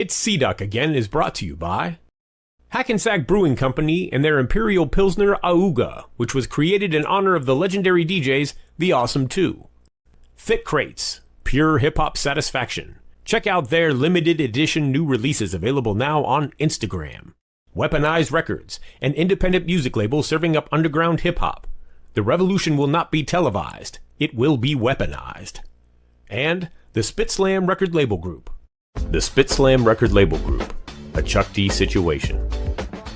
It's Sea-Duck Again is brought to you by Hackensack Brewing Company and their Imperial Pilsner Auga, which was created in honor of the legendary DJs The Awesome Two. Thick Crates, pure hip-hop satisfaction. Check out their limited edition new releases available now on Instagram. Weaponized Records, an independent music label serving up underground hip-hop. The revolution will not be televised, it will be weaponized. And the Spit Slam Record Label Group. The Spit Slam Record Label Group, a Chuck D situation.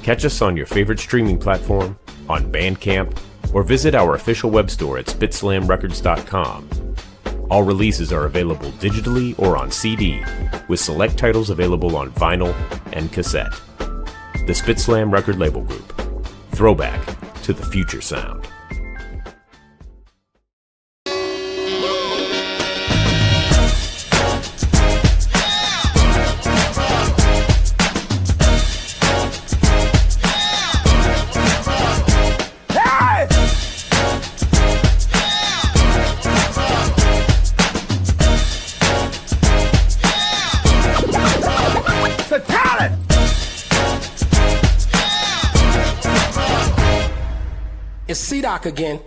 Catch us on your favorite streaming platform, on Bandcamp, or visit our official web store at spitslamrecords.com. All releases are available digitally or on CD, with select titles available on vinyl and cassette. The Spit Slam Record Label Group. Throwback to the future sound. It's C-Doc again.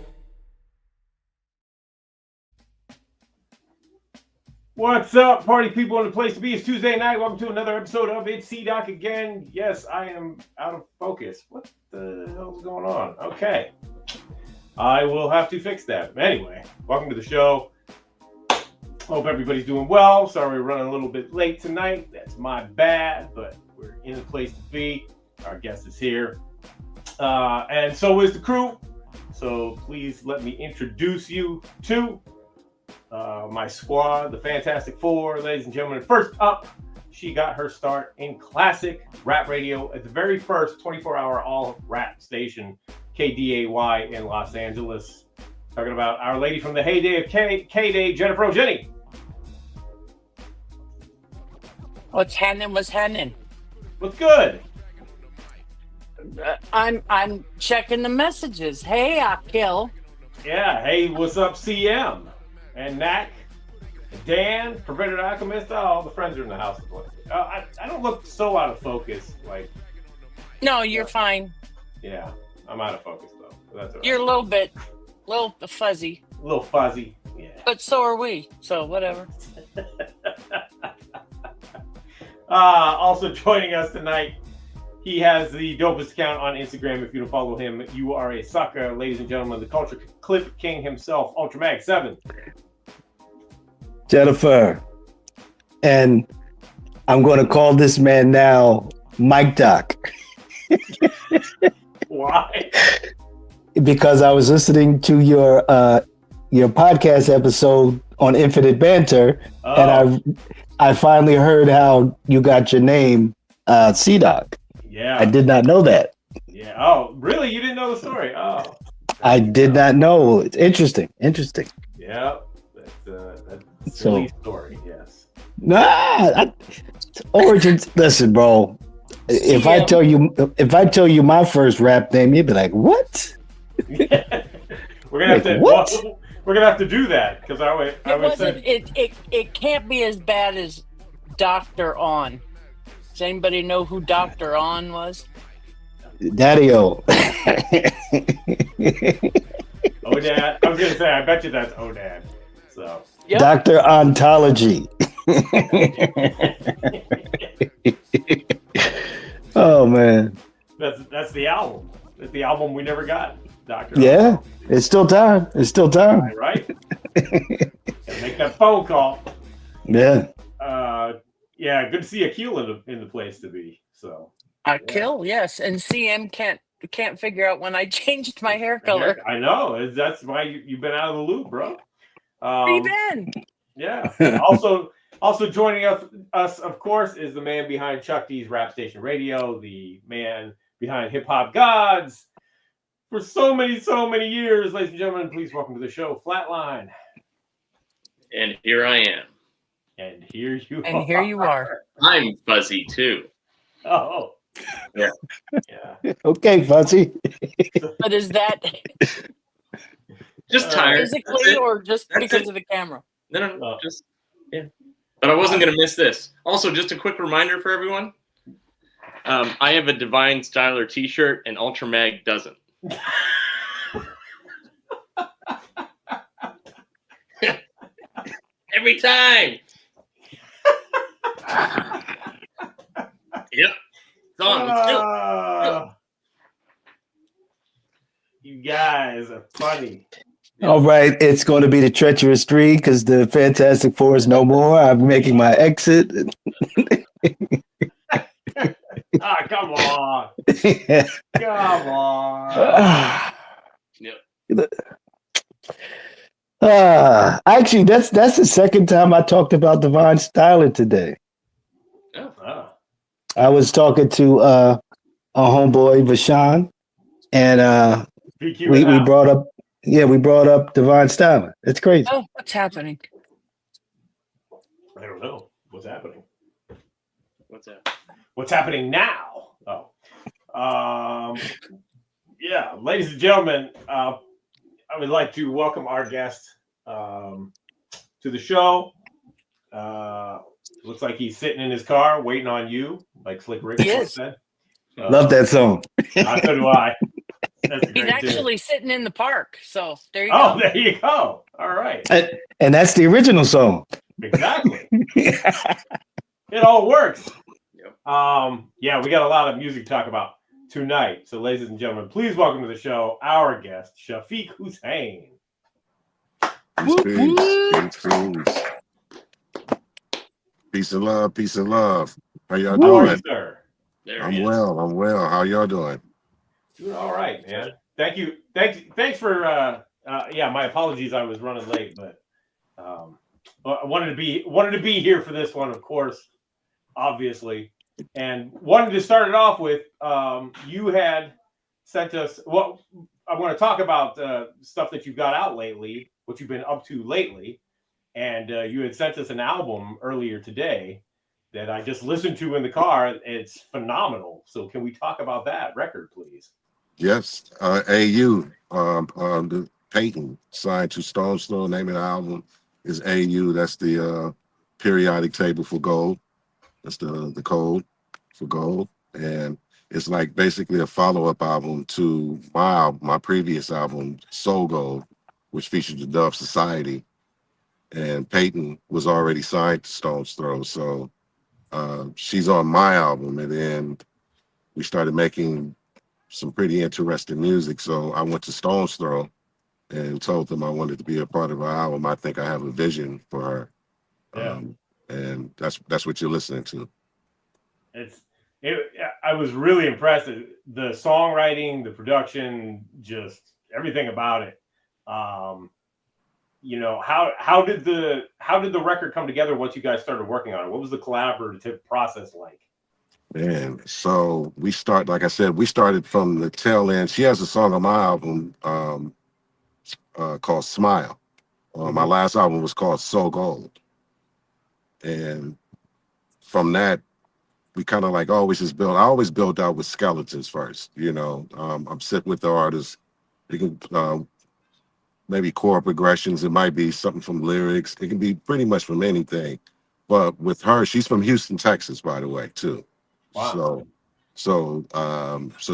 What's up, party people in the place to be? It's Tuesday night. Welcome to another episode of It's C-Doc Again. Yes, I am out of focus. What the hell is going on? Okay. I will have to fix that. Anyway, welcome to the show. Hope everybody's doing well. Sorry we're running a little bit late tonight. That's my bad, but we're in the place to be. Our guest is here. And so is the crew. So please let me introduce you to my squad, the Fantastic Four, ladies and gentlemen. First up, she got her start in classic rap radio at the very first 24-hour all-rap station, KDAY in Los Angeles. Talking about our lady from the heyday of K-Day, Jennifer O'Jenny. What's happening? What's good? I'm checking the messages. Hey, Akil. Yeah, hey, what's up, CM? And Knack, Dan, Perverted Alchemist, all the friends are in the house. I don't look so out of focus. Like, No, you're fine. Yeah, I'm out of focus, though. That's all right. You're a little fuzzy. A little fuzzy, yeah. But so are we, so whatever. Also joining us tonight, he has the dopest account on Instagram. If you don't follow him, you are a sucker, ladies and gentlemen. The Culture Clip King himself, UltraMag7. Jennifer. And I'm going to call this man now Mike Doc. Why? Because I was listening to your podcast episode on Infinite Banter, and I finally heard how you got your name, C-Doc. Yeah. I did not know that. Yeah. Oh, really? You didn't know the story? Oh. I did not know. It's interesting. Yeah. That's a silly story, yes. Origins. Listen, bro. If I tell you my first rap name, you'd be like, "What?" We're gonna have to. What? We're gonna have to do that because It can't be as bad as Dr. On. Does anybody know who Dr. On was? Daddy-O. Odad. I was gonna say, I bet you that's Odad. So. Yep. Dr. Ontology. Oh man. That's the album. That's the album we never got. Dr. Yeah. Ontology. It's still time. Right? Gotta make that phone call. Yeah. Yeah, good to see Akil in the place to be. So Akil, yes. And CM can't figure out when I changed my hair color. I know. That's why you've been out of the loop, bro. Where you been? Yeah. Also joining us, of course, is the man behind Chuck D's Rap Station Radio, the man behind Hip Hop Gods for so many years. Ladies and gentlemen, please welcome to the show, Flatline. And here I am. And here you are. I'm fuzzy too. Oh. Yeah. Yeah. Okay, Fuzzy. But is that just tired physically or just because of the camera? No, just yeah. But I wasn't going to miss this. Also, just a quick reminder for everyone. I have a Divine Styler t-shirt and Ultra Mag doesn't. Every time. Yep. It's on. Let's do it. You guys are funny. All right, it's going to be the treacherous three because the Fantastic Four is no more. I'm making my exit. Come on. Come on. Yep. Actually, that's the second time I talked about Divine Styler today. Oh. I was talking to our homeboy Vashan, and we brought up Divine Styler. It's crazy. Oh, what's happening? I don't know. What's happening? What's that? What's happening now? Yeah, ladies and gentlemen, I would like to welcome our guest to the show. Looks like he's sitting in his car waiting on you, like Slick Rick said. Love that song. So do I. He's actually sitting in the park. So there you go. go. There you go. All right. And that's the original song. Exactly. It all works. Yep. Yeah, we got a lot of music to talk about tonight. So, ladies and gentlemen, please welcome to the show our guest, Shafiq Husayn. Peace and love, peace and love. How y'all How are doing? you, sir? I'm well. How y'all doing? Doing all right, man. Thank you. Thanks for my apologies. I was running late, but I wanted to be here for this one, of course, obviously, and wanted to start it off with you had sent us. Well, I want to talk about stuff that you've got out lately, what you've been up to lately, and you had sent us an album earlier today that I just listened to in the car. It's phenomenal. So can we talk about that record, please? Yes. AU. The Payton signed to Stone's Throw. Name of the album is AU. That's the periodic table for gold. That's the code for gold. And it's like basically a follow-up album to my previous album, Soul Gold, which featured the Dove Society. And Payton was already signed to Stone's Throw. So she's on my album. And then we started making some pretty interesting music. So I went to Stone's Throw and told them I wanted to be a part of her album. I think I have a vision for her. Yeah. And that's what you're listening to. I was really impressed. The songwriting, the production, just everything about it. How did the record come together once you guys started working on it? What was the collaborative process like? Man, so we started from the tail end. She has a song on my album called Smile. My last album was called Soul Gold. And from that, we kind of like always just build. I always build out with skeletons first. I'm sitting with the artist. It can maybe chord progressions. It might be something from lyrics. It can be pretty much from anything. But with her, she's from Houston, Texas, by the way, too. Wow. So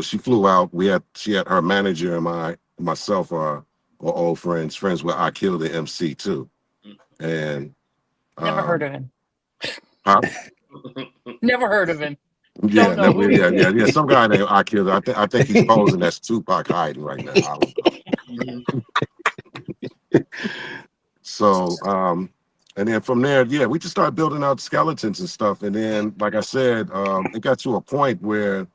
she flew out. She had her manager and myself are old friends with I Kill the MC too. And never heard of him. Huh? Never heard of him. Yeah, yeah. Some guy named I Kill. I think he's posing as Tupac hiding right now. I don't know. So and then from there, we just started building out skeletons and stuff. And then, like I said, it got to a point where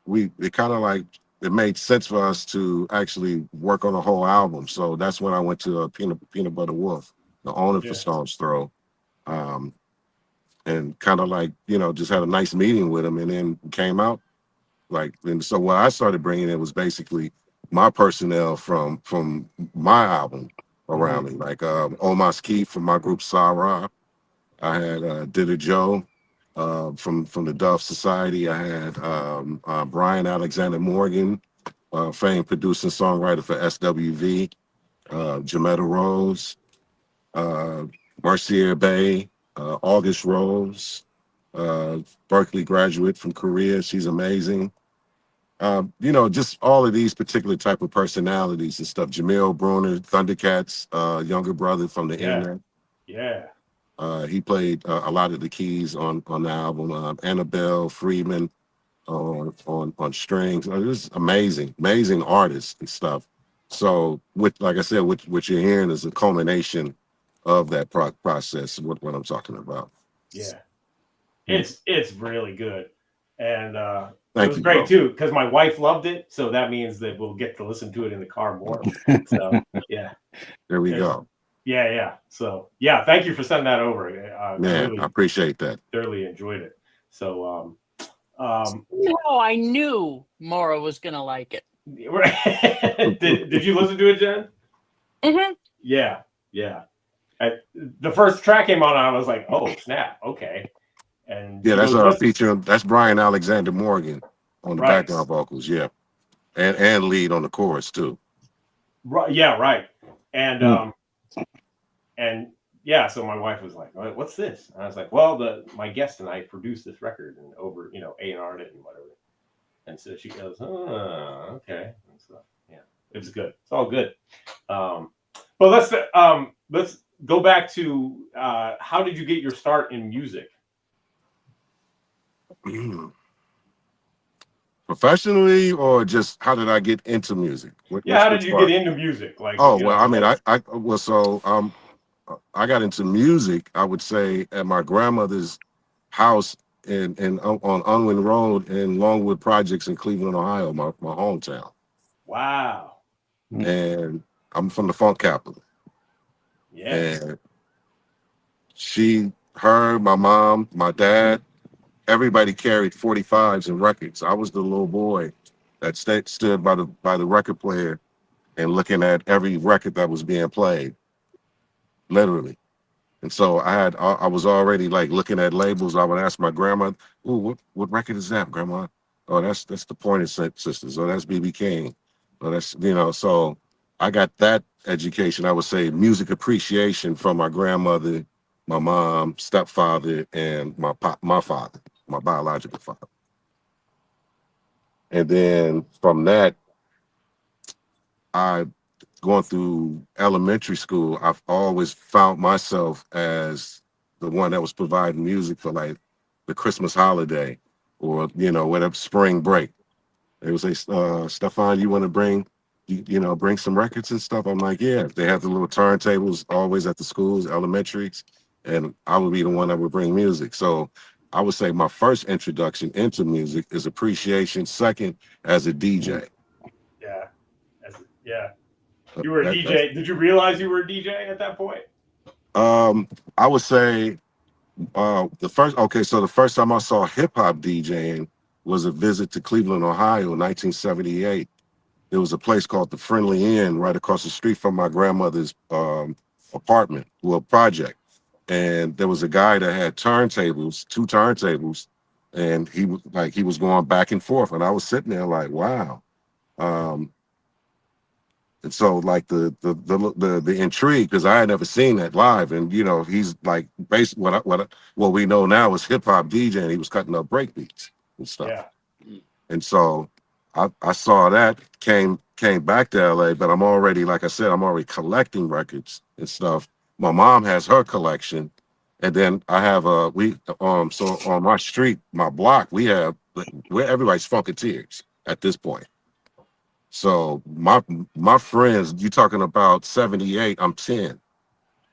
it made sense for us to actually work on a whole album. So that's when I went to Peanut Butter Wolf, the owner for Stone's Throw, and kind of just had a nice meeting with him, and then came out. And so what I started bringing in was basically my personnel from my album around me, like Omas Keith from my group Sarah. I had Didder Joe from the Dove Society. I had Brian Alexander Morgan, famed producer and songwriter for SWV, Jametta Rose, Marcier Bay, August Rose, Berkeley graduate from Korea. She's amazing. Just all of these particular type of personalities and stuff. Jamil Bruner, Thundercats, younger brother from the internet. Yeah. He played a lot of the keys on the album. Annabelle Friedman on strings. It was amazing artists and stuff. So, like I said, what you're hearing is a culmination of that process. What I'm talking about. Yeah. It's really good, and it Thank was you, great bro. too because my wife loved it, so that means that we'll get to listen to it in the car more. So yeah, There we go. Yeah. So yeah, thank you for sending that over. I really I appreciate that. thoroughly enjoyed it. So No, I knew Maura was gonna like it. did you listen to it, Jen? Mm-hmm. Yeah. The first track came on, and I was like, "Oh snap, okay." And Yeah, that's our goes, feature. That's Brian Alexander Morgan on the Right. background vocals. Yeah, and lead on the chorus too. Right. Yeah. Right. And and yeah, so my wife was like, "What's this?" And I was like, "Well, my guest and I produced this record and over, A&R'd it and whatever." And so she goes, "Oh, okay." And so yeah, it was good. It's all good. But let's go back to how did you get your start in music? Professionally, or just how did I get into music? How did you get into music? Like, oh well, I mean, I got into music, I would say, at my grandmother's house on Unwin Road in Longwood Projects in Cleveland, Ohio, my hometown. Wow. And I'm from the funk capital. Yeah. And my mom, my dad, everybody carried 45s and records. I was the little boy that stood by the record player and looking at every record that was being played, literally. And so I was already like looking at labels. I would ask my grandma, "Oh, what record is that, Grandma?" "Oh, that's the Pointer Sisters. Oh, that's BB King. Oh, that's." So I got that education. I would say music appreciation from my grandmother, my mom, stepfather, and my father, my biological father. And then from that, I going through elementary school, I've always found myself as the one that was providing music for like the Christmas holiday or, whatever, spring break. They would say, "Stefan, you want to bring some records and stuff?" I'm like, "Yeah." They have the little turntables always at the schools, elementaries, and I would be the one that would bring music. So I would say my first introduction into music is appreciation. Second, as a DJ. Yeah. You were a DJ. Did you realize you were a DJ at that point? I would say the first time I saw hip hop DJing was a visit to Cleveland, Ohio, in 1978. There was a place called the Friendly Inn right across the street from my grandmother's project. And there was a guy that had two turntables, and he was going back and forth. And I was sitting there like, wow. And so like the intrigue, because I had never seen that live, and he's like basically what we know now is hip hop DJ, and he was cutting up break beats and stuff. Yeah. And so I saw that, came back to LA, but I'm already, like I said, I'm already collecting records and stuff. My mom has her collection, and then I have so on my street, my block, where everybody's Funketeers at this point. So my friends, you talking about 78, I'm 10.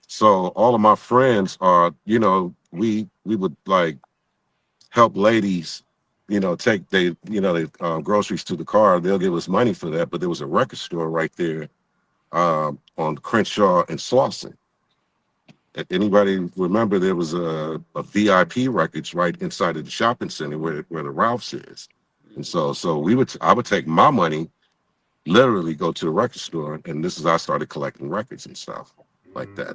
So all of my friends are, we would like help ladies, take they groceries to the car. They'll give us money for that. But there was a record store right there on Crenshaw and Slauson. If anybody remember, there was a VIP Records right inside of the shopping center where the Ralph's is. And so I would take my money, literally go to the record store, and this is how I started collecting records and stuff like that.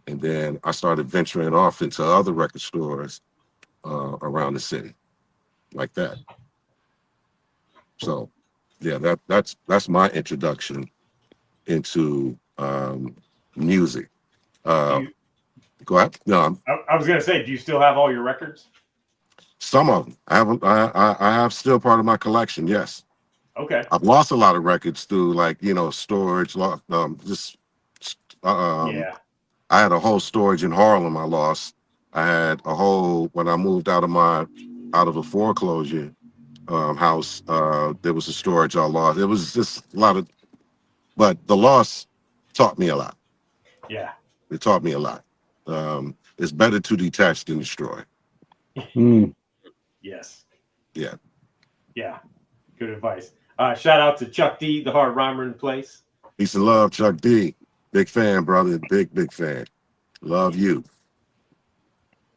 And then I started venturing off into other record stores around the city, like that. So, yeah, that's my introduction into music. Go Go ahead. No, I was gonna say, do you still have all your records? some of them. I have still part of my collection. Yes, Okay. I've lost a lot of records through storage. Just Yeah. I had a whole storage in Harlem. I lost. I had a whole when I moved out of a foreclosure house. There was a storage I lost. It was just a lot of, but the loss taught me a lot. Yeah. It taught me a lot. It's better to detach than destroy. Mm. Yes. Yeah. Yeah. Good advice. Shout out to Chuck D, the hard rhymer in place. Peace and love, Chuck D. Big fan, brother. Big fan. Love you.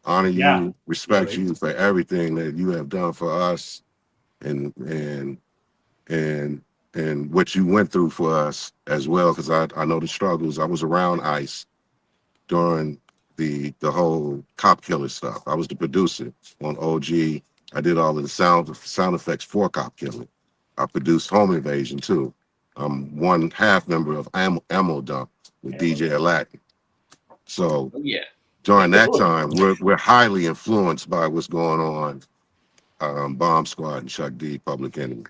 Honor Yeah. you. Respect you for everything that you have done for us, and what you went through for us as well. Because I know the struggles. I was around ICE during the whole cop killer stuff. I was the producer on OG. I did all of the sound effects for Cop Killer. I produced Home Invasion too. I'm one half member of Ammo Dump with DJ Aladdin. So during that time, we're highly influenced by what's going on. Bomb Squad and Chuck D, Public Enemy.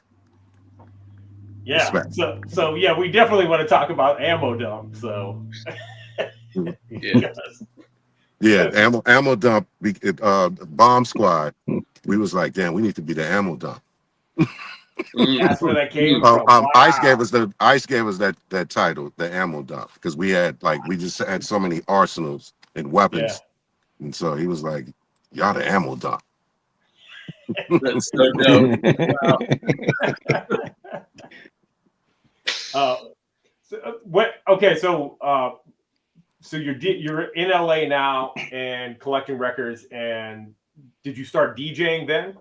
Yeah. Respect. So yeah, we definitely want to talk about Ammo Dump. So Yeah, Ammo Dump, Bomb Squad. We was like, damn, we need to be the Ammo Dump. That's where that came from. Wow. Ice gave us that title, the Ammo Dump, because we just had so many arsenals and weapons, and so he was like, "Y'all the Ammo Dump." That's so dope. Wow. So you're in LA now and collecting records. And did you start DJing then?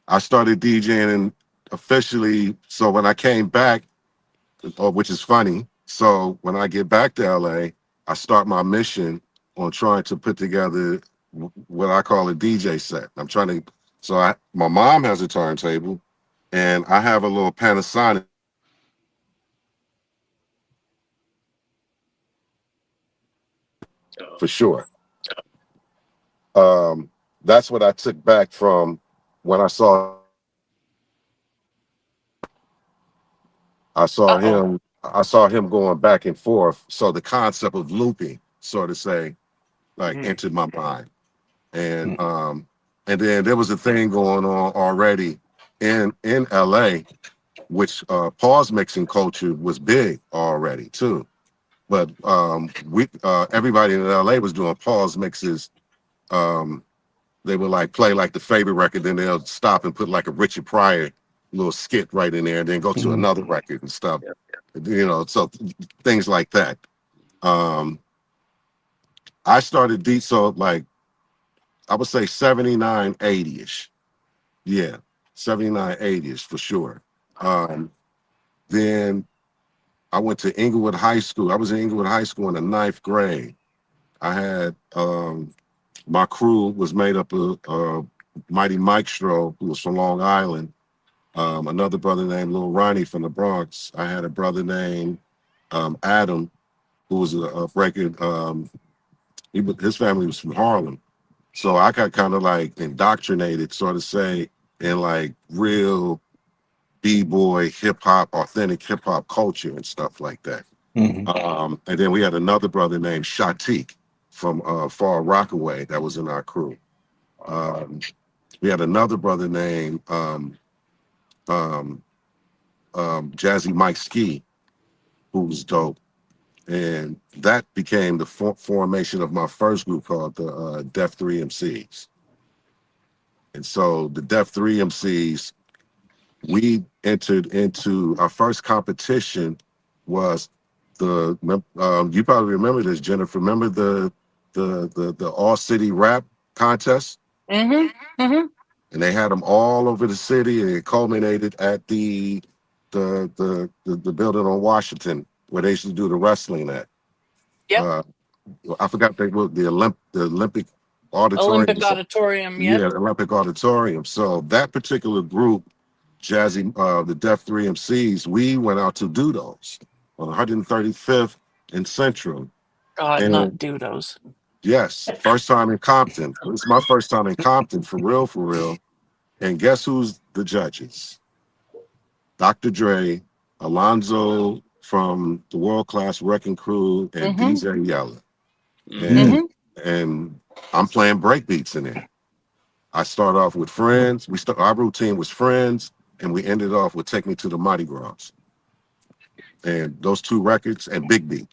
I started DJing officially. So when I came back, which is funny. So when I get back to LA, I start my mission on trying to put together what I call a DJ set. I'm trying to. So my mom has a turntable, and I have a little Panasonic. For sure. That's what I took back from when I saw him going back and forth. So the concept of looping, so to say, entered my mind. And then there was a thing going on already in LA, which pause mixing culture was big already too. But everybody in LA was doing pause mixes. They would play the favorite record, then they'll stop and put a Richard Pryor little skit right in there, and then go to another record and stuff. So things like that. I started I would say 79, 80-ish. Yeah, 79, 80-ish for sure. Then I went to Inglewood High School. I was in Inglewood High School in the 9th grade. I had my crew was made up of Mighty Mike Stroh, who was from Long Island. Another brother named Lil Ronnie from the Bronx. I had a brother named Adam, who was a record. His family was from Harlem. So I got kind of indoctrinated, sort of say, in real B-boy hip hop, authentic hip hop culture and stuff like that. And then we had another brother named Shafiq from Far Rockaway that was in our crew. We had another brother named Jazzy Mike Ski, who was dope. And that became the formation of my first group called the Def 3 MCs. And so the Def 3 MCs, we entered into our first competition was you probably remember this, Jennifer. Remember the All City Rap contest? And they had them all over the city, and it culminated at the building on Washington where they used to do the wrestling at. Yep. I forgot the Olympic Auditorium. Olympic Auditorium, yep. Yeah, the Olympic Auditorium. So that particular group, Jazzy, the Def 3 MCs, we went out to do those on 135th and Central. God, not do those. Yes, first time in Compton. It's my first time in Compton, for real, for real. And guess who's the judges? Dr. Dre, Alonzo from the World Class Wrecking Crew, and DJ Yella. And and I'm playing breakbeats in there. I start off with Friends. Our routine was Friends, and we ended off with Take Me to the Mardi Gras. And those two records and Big Beat.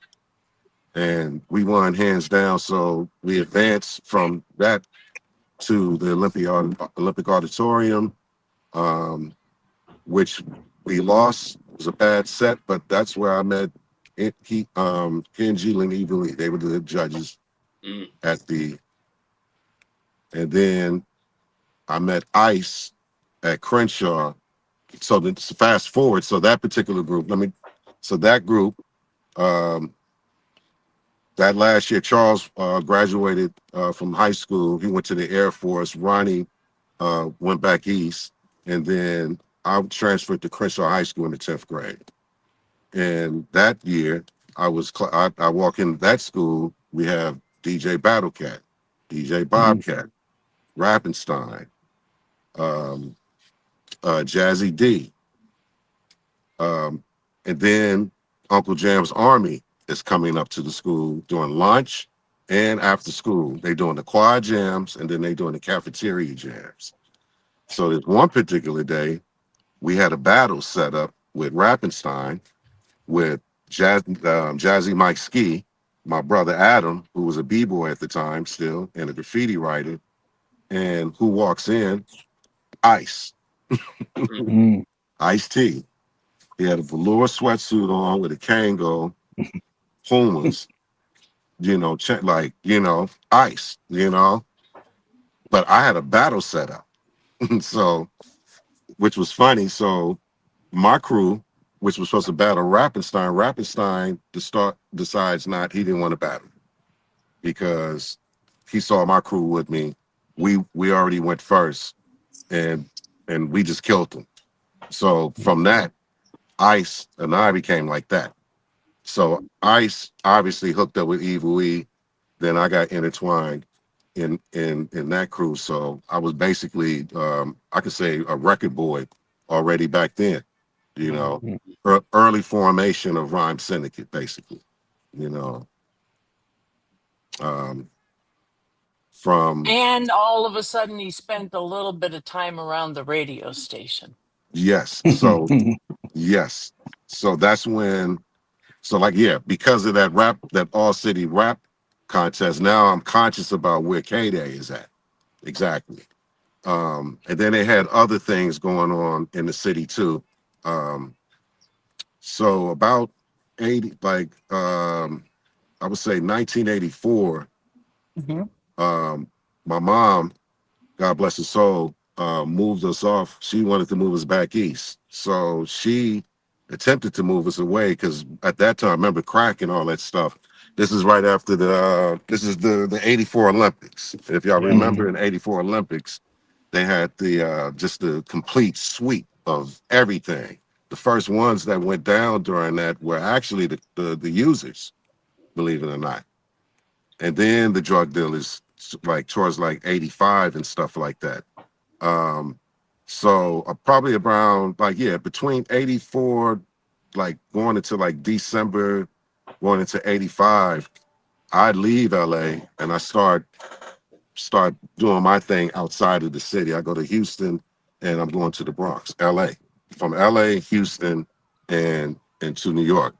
And we won hands down. So we advanced from that to the Olympic Auditorium, which we lost. It was a bad set, but that's where I met Ken G and Evil Lee. They were the judges at the, and then I met Ice at Crenshaw. So fast forward, so that particular group, that group, that last year, Charles graduated from high school. He went to the Air Force. Ronnie went back east, and then I transferred to Crenshaw High School in the 10th grade. And that year, I walk in that school. We have DJ Battlecat, DJ Bobcat, Rappenstein, Jazzy D, and then Uncle Jam's Army is coming up to the school during lunch and after school. They doing the quad jams, and then they doing the cafeteria jams. So there's one particular day, we had a battle set up with Rappenstein, with Jazzy Mike Ski, my brother Adam, who was a b-boy at the time still, and a graffiti writer, and who walks in? Ice. Ice-T. He had a velour sweatsuit on with a Kango, Pumas, Ice, But I had a battle set up. So, which was funny. So my crew, which was supposed to battle Rappenstein decides he didn't want to battle because he saw my crew with me. We already went first, and we just killed him. So from that, Ice and I became like that. So Ice obviously hooked up with Evil E. Then I got intertwined in that crew. So I was basically, I could say, a record boy already back then. Early formation of Rhyme Syndicate, basically. From And all of a sudden, he spent a little bit of time around the radio station. Yes. So yes. So that's when. So because of that all city rap contest, now I'm conscious about where K-Day is at. Exactly. And then they had other things going on in the city too. So about 80, I would say 1984, my mom, God bless her soul, moved us off. She wanted to move us back east. So she attempted to move us away because at that time, remember crack and all that stuff. This is right after the 84 Olympics. If y'all remember in 84 Olympics, they had just the complete sweep of everything. The first ones that went down during that were actually the users, believe it or not. And then the drug dealers towards 85 and stuff like that. So probably around between 84, going into December, going into 85, I'd leave LA and I start doing my thing outside of the city. I go to Houston and I'm going to the Bronx, LA. From LA, Houston, and to New York.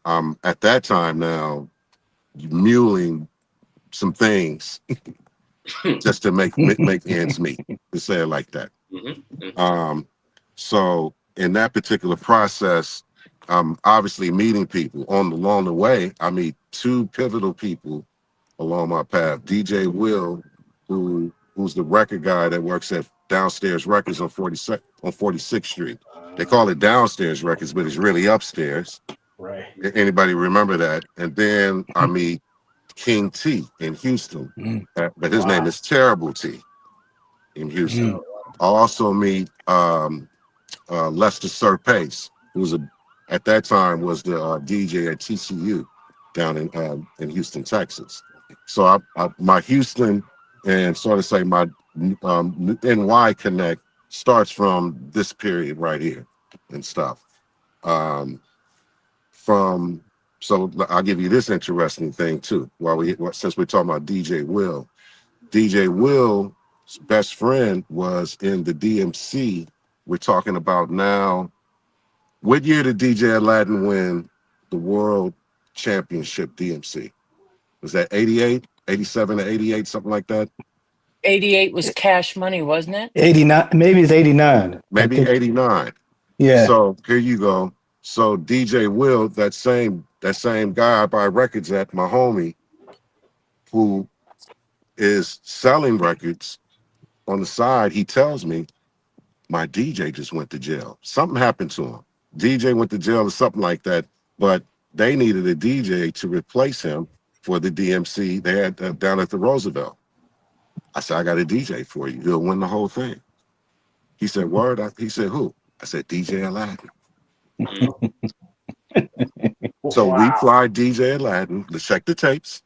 At that time now, muling some things just to make ends meet, to say it like that. So in that particular process, obviously meeting people along the way. I meet two pivotal people along my path. DJ Will, who's the record guy that works at Downstairs Records on 46th Street. They call it Downstairs Records, but it's really upstairs. Right. Anybody remember that? And then I meet King T in Houston, but his name is Terrible T in Houston. I also meet Lester Surpace, who's at that time was the DJ at TCU down in Houston, Texas. So my Houston and sort of say my NY connect starts from this period right here and stuff. Um, from so I'll give you this interesting thing too. Since we're talking about DJ Will's best friend was in the DMC. We're talking about now. What year did DJ Aladdin win the world championship DMC? Was that 88, 87 to 88, something like that? 88 was Cash Money, wasn't it? 89, maybe it's 89. Maybe 89. Yeah. So here you go. So DJ Will, that same guy I buy records at, my homie, who is selling records on the side, he tells me my DJ just went to jail. Something happened to him. DJ went to jail or something like that, but they needed a DJ to replace him for the DMC they had down at the Roosevelt. I said, I got a DJ for you. He'll win the whole thing. He said, word? He said, who? I said, DJ Aladdin. So we fly DJ Aladdin to check the tapes.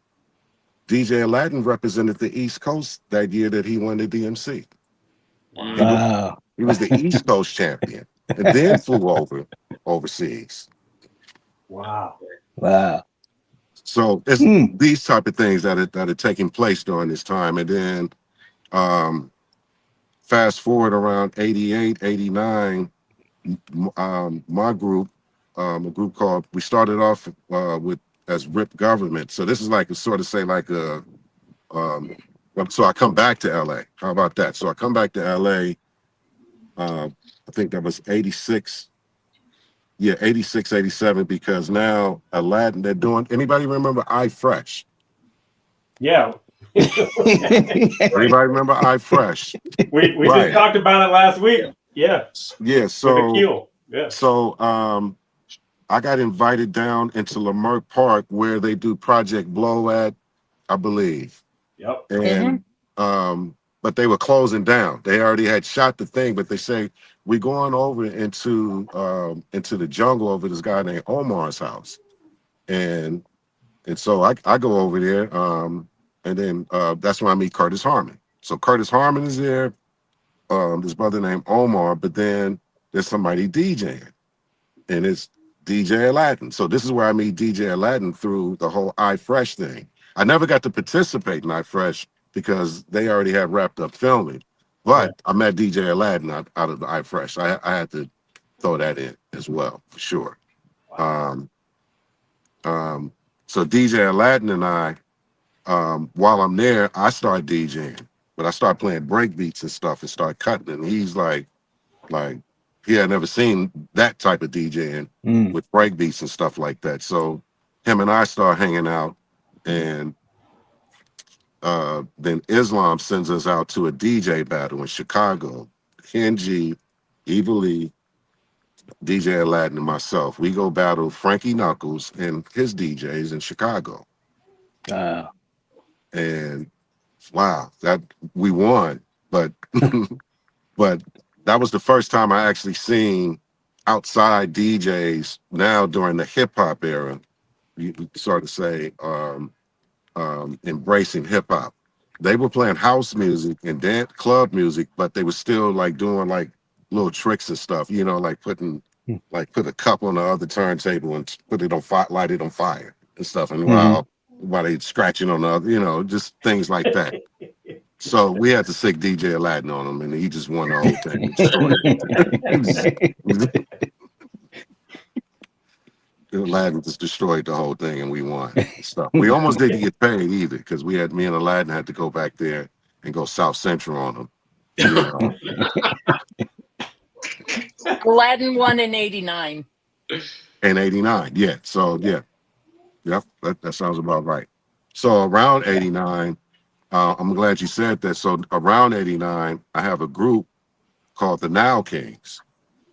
DJ Aladdin represented the East Coast that year that he won the DMC. Wow. He was the East Coast champion and then flew overseas. Wow. Wow. So it's these type of things that are taking place during this time. And then fast forward around 88, 89, my group, a group called, we started off as RIP Government. So this is like a sort of say like a, so I come back to LA. How about that? So I come back to LA. I think that was 86. Yeah, 86, 87, because now Aladdin, they're doing, anybody remember iFresh? Yeah. Anybody remember iFresh? We Right. just talked about it last week. Yeah. Yeah, so yeah. So I got invited down into Leimert Park where they do Project Blow at, I believe. Yep. And but they were closing down. They already had shot the thing, but they say we're going over into the jungle over this guy named Omar's house. And so I go over there, and then that's when I meet Curtis Harmon. So Curtis Harmon is there, this brother named Omar, but then there's somebody DJing, and it's DJ Aladdin. So this is where I meet DJ Aladdin through the whole iFresh thing. I never got to participate in iFresh because they already had wrapped up filming, but I met DJ Aladdin out of the iFresh. I had to throw that in as well, for sure. Wow. So DJ Aladdin and I, while I'm there, I start DJing, but I start playing break beats and stuff and start cutting. And he's like he had never seen that type of DJing with break beats and stuff like that. So him and I start hanging out, and then Islam sends us out to a DJ battle in Chicago. Kenji, Evil Lee, DJ Aladdin, and myself. We go battle Frankie Knuckles and his DJs in Chicago. And wow, that we won, but but that was the first time I actually seen outside DJs now during the hip hop era, you sort of say, embracing hip hop. They were playing house music and dance club music, but they were still like doing like little tricks and stuff, you know, like put a cup on the other turntable and put it on fire, light it on fire and stuff. And while they scratching on the other, you know, just things like that. So we had to sick DJ Aladdin on him, and he just won the whole thing. Aladdin just destroyed the whole thing, and we won. Stuff. We almost didn't get paid either, because me and Aladdin had to go back there and go South Central on him. You know? Aladdin won in 89. In 89, yeah. So yeah, yep, that sounds about right. So around 89. I'm glad you said that. So around 89, I have a group called the Now Kings,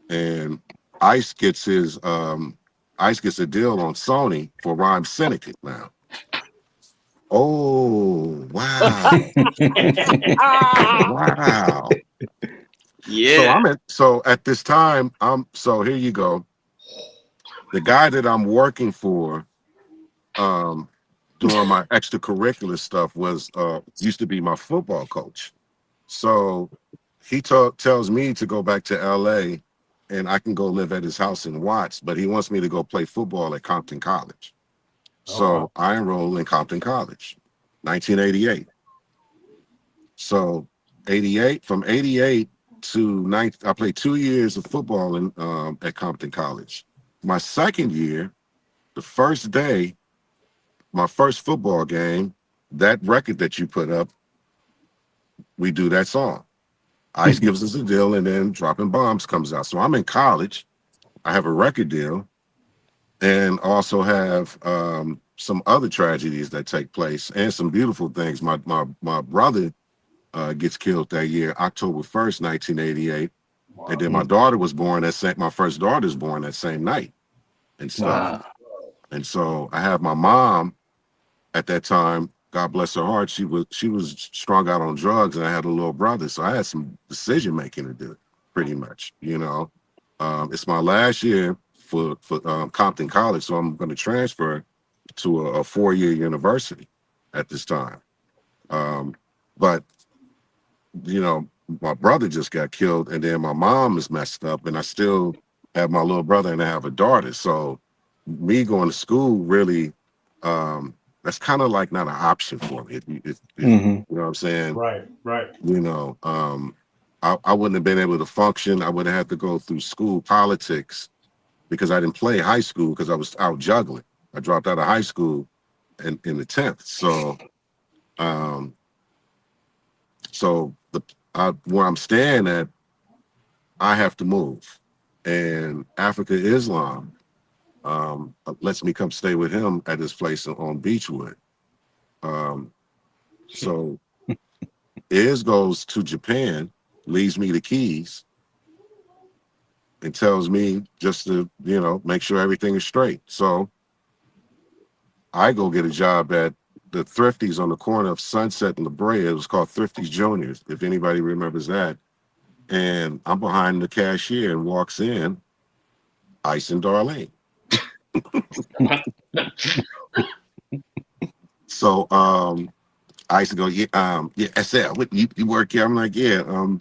and Ice gets a deal on Sony for Rhyme Syndicate now. Oh wow! Wow! Yeah. So at this time, so here you go. The guy that I'm working for, doing my extracurricular stuff was used to be my football coach. So he tells me to go back to LA and I can go live at his house in Watts, but he wants me to go play football at Compton College. So I enrolled in Compton College, 1988. So 88, from 88 to 90, I played 2 years of football in at Compton College. My second year, the first day, my first football game, that record that you put up, we do that song. Ice gives us a deal, and then Dropping Bombs comes out. So I'm in college. I have a record deal, and also have some other tragedies that take place, and some beautiful things. My brother gets killed that year, October 1st, 1988, and then my daughter was born my first daughter's born that same night, and stuff. And so I have my mom at that time, God bless her heart, she was strung out on drugs, and I had a little brother, so I had some decision making to do, pretty much. It's my last year for Compton College, so I'm going to transfer to a 4-year university at this time. But my brother just got killed, and then my mom is messed up, and I still have my little brother, and I have a daughter. So me going to school really. That's kind of like not an option for me. You know what I'm saying? Right. I wouldn't have been able to function. I would have had to go through school politics because I didn't play high school because I was out juggling. I dropped out of high school in the 10th. So, where I'm staying at, I have to move. And Africa Islam lets me come stay with him at his place on Beechwood. So Iz goes to Japan, leaves me the keys, and tells me just to, make sure everything is straight. So I go get a job at the Thrifties on the corner of Sunset and La Brea. It was called Thrifties Juniors, if anybody remembers that. And I'm behind the cashier, and walks in Ice and Darlene. So I used to go, SL, what, you work here? I'm like, yeah, I'm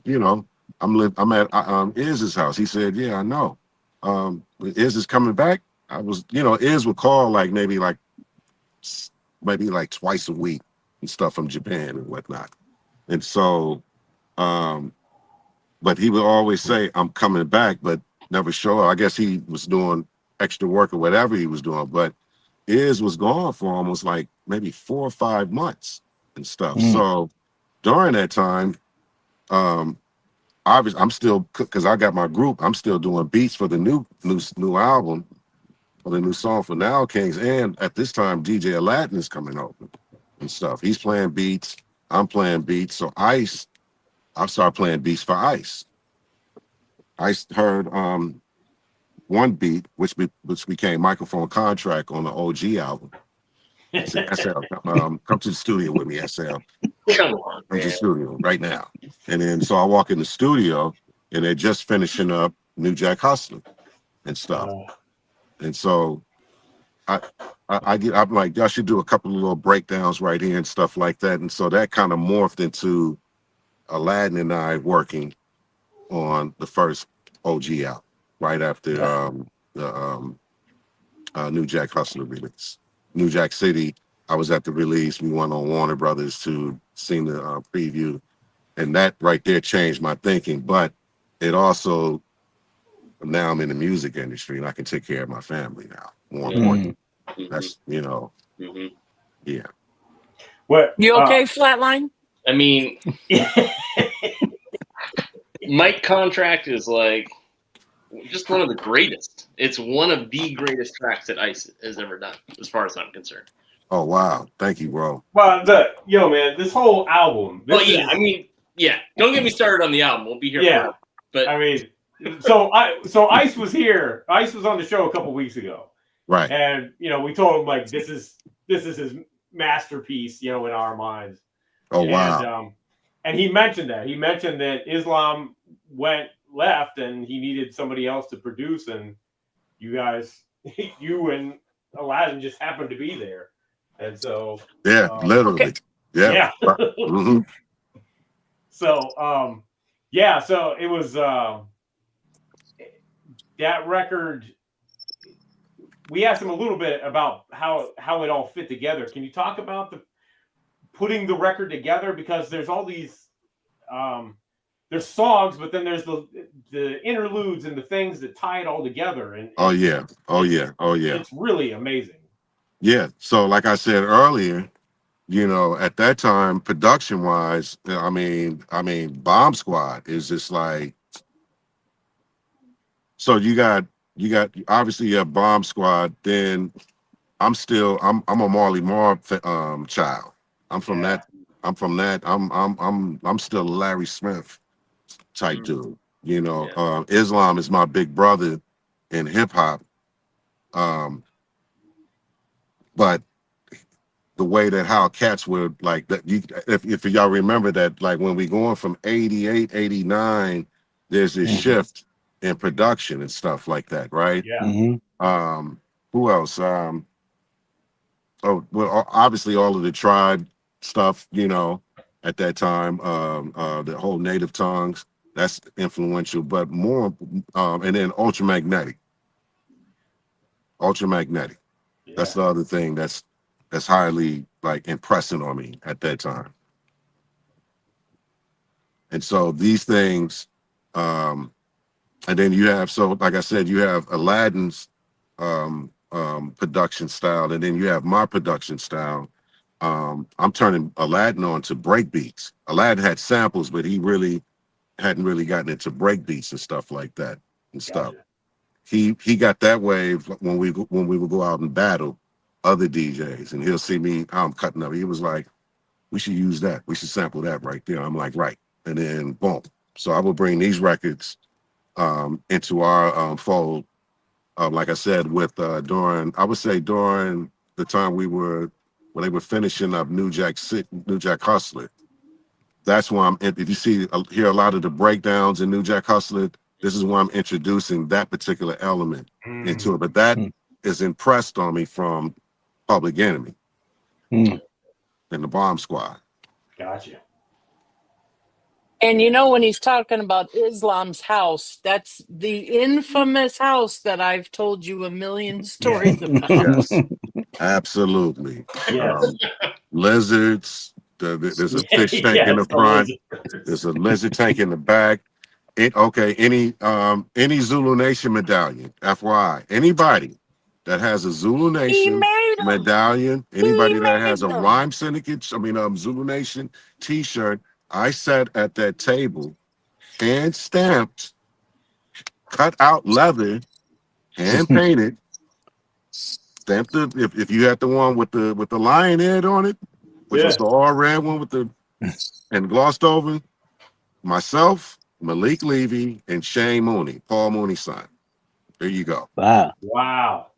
at Iz's house. He said, yeah, I know. Iz is coming back. I was, Iz would call maybe twice a week and stuff from Japan and whatnot. And so, but he would always say, I'm coming back, but never show up. I guess he was doing extra work or whatever he was doing, but Iz was gone for almost maybe 4 or 5 months and stuff. So during that time, obviously I'm still, because I got my group, I'm still doing beats for the new album, for the new song for Now Kings. And at this time, DJ Aladdin is coming over and stuff. He's playing beats, I'm playing beats. So I started playing beats for Ice. I heard one beat, which became Microphone Contract on the OG album. SL, come to the studio with me, SL. Come on, Come to the studio right now. And then so I walk in the studio, and they're just finishing up New Jack Hustler and stuff. And so I'm like, y'all should do a couple of little breakdowns right here and stuff like that. And so that kind of morphed into Aladdin and I working on the first OG album right after the New Jack Hustler release. New Jack City, I was at the release. We went on Warner Brothers to see the preview, and that right there changed my thinking. But it also, now I'm in the music industry, and I can take care of my family now. More important, that's yeah. What? You okay, Flatline? I mean, Mike Contract is just one of the greatest. It's one of the greatest tracks that Ice has ever done, as far as I'm concerned. Oh wow, thank you, bro. Well, man, this whole album. Don't get me started on the album. We'll be here forever. But I mean, so Ice was here. Ice was on the show a couple weeks ago, right? And we told him this is his masterpiece, in our minds. Oh wow. And he mentioned that. He mentioned that Islam left, and he needed somebody else to produce, and you guys, you and Aladdin just happened to be there. And so, Yeah, literally. Yeah. Mm-hmm. So, yeah, so it was that record. We asked him a little bit about how it all fit together. Can you talk about the putting the record together? Because there's all these there's songs, but then there's the interludes and the things that tie it all together. And it's really amazing. Yeah. So, like I said earlier, at that time, production wise, I mean, Bomb Squad is just like. So you got obviously you have Bomb Squad. Then I'm a Marley Marl child. I'm from that. I'm still a Larry Smith type dude. Islam is my big brother in hip hop. But the way that how cats were like that, if y'all remember that, like when we going from 88, 89, there's this shift in production and stuff like that, right? Yeah. Who else? Obviously all of the tribe stuff, at that time, the whole native tongues, that's influential, but more, and then ultramagnetic. That's the other thing that's highly like impressing on me at that time. And so these things, and then you have, so like I said, you have Aladdin's production style, and then you have my production style. I'm turning Aladdin on to break beats. Aladdin had samples, but he really hadn't really gotten into break beats and stuff like that and stuff. Gotcha. He got that wave when we would go out and battle other DJs, and he'll see me, I'm cutting up. He was like, we should use that. We should sample that right there. I'm like, right. And then boom. So I will bring these records into our fold. Like I said, with during the time when they were finishing up New Jack Hustler. That's why if you hear a lot of the breakdowns in New Jack Hustler, this is why I'm introducing that particular element into it. But that is impressed on me from Public Enemy and the Bomb Squad. Gotcha. And when he's talking about Islam's house, that's the infamous house that I've told you a million stories about. Yes, absolutely. Yes. Lizards. There's a fish tank in the front. There's a lizard tank in the back. Any Zulu Nation medallion, FYI. Anybody that has a Zulu Nation medallion, anybody that has a Rhyme Syndicate, Zulu Nation T-shirt, I sat at that table, hand stamped, cut out leather, hand painted, stamped if you had the one with the lion head on it, which was the all red one and glossed over, myself, Malik Levy, and Shane Mooney, Paul Mooney's son. There you go. Wow.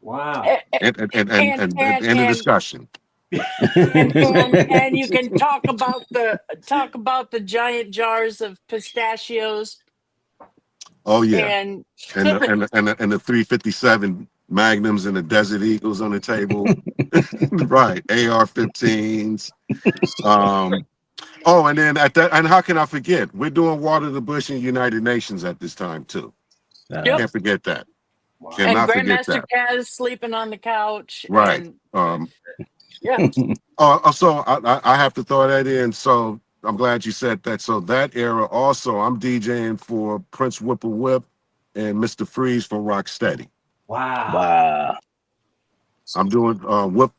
And end of discussion. and you can talk about the giant jars of pistachios. Oh yeah, and the 357 Magnums and the Desert Eagles on the table, right? AR-15s. And then and how can I forget? We're doing Water the Bush and United Nations at this time too. Can't forget that. Wow. And Grandmaster Kaz sleeping on the couch. Right. So I have to throw that in. So I'm glad you said that. So that era also, I'm DJing for Prince Whipple Whip and Mr. Freeze for Rocksteady. Wow. I'm doing Whip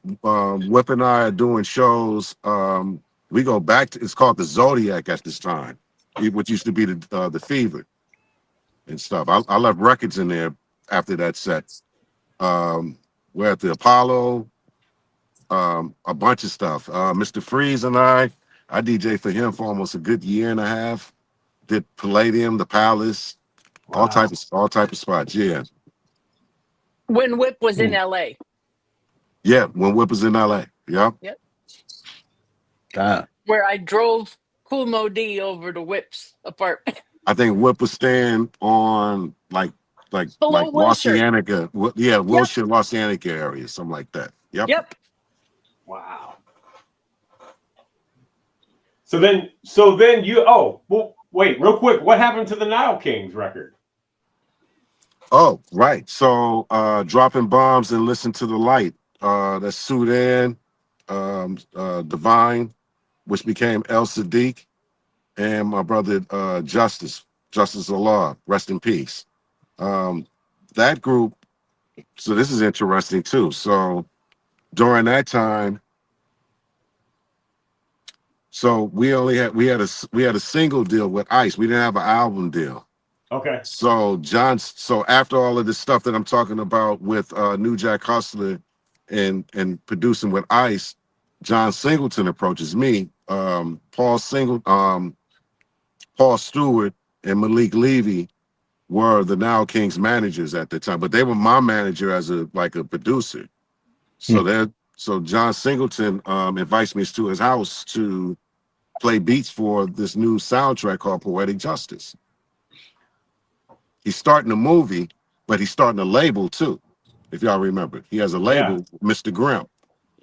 and I are doing shows. We go back to, it's called the Zodiac at this time, which used to be the Fever and stuff. I left records in there after that set. We're at the Apollo, a bunch of stuff. Mr. Freeze and I DJ for him for almost a good year and a half. Did Palladium, the Palace, all type of spots. Yeah. When Whip was in LA. Yeah, when Whip was in LA. Yep. Where I drove Cool Mo D over to Whip's apartment. I think Whip was staying on like Below Wilshire. Oceanica. Yeah, Wilshire, Oceanica area, something like that. Yep. Wow. So then you. Oh, well, wait, real quick. What happened to the Nile Kings record? Oh, right. So dropping bombs and listen to the light. That's Sudan, Divine, which became El Sadiq, and my brother Justice Allah, rest in peace. That group. So this is interesting too. So during that time, so we had a single deal with Ice. We didn't have an album deal. Okay. So after all of this stuff that I'm talking about with New Jack Hustler and producing with Ice, John Singleton approaches me. Paul Stewart and Malik Levy were the Now Kings managers at the time, but they were my manager as a producer. So John Singleton invites me to his house to play beats for this new soundtrack called Poetic Justice. He's starting a movie, but he's starting a label too. If y'all remember, he has a label, Mr. Grimm,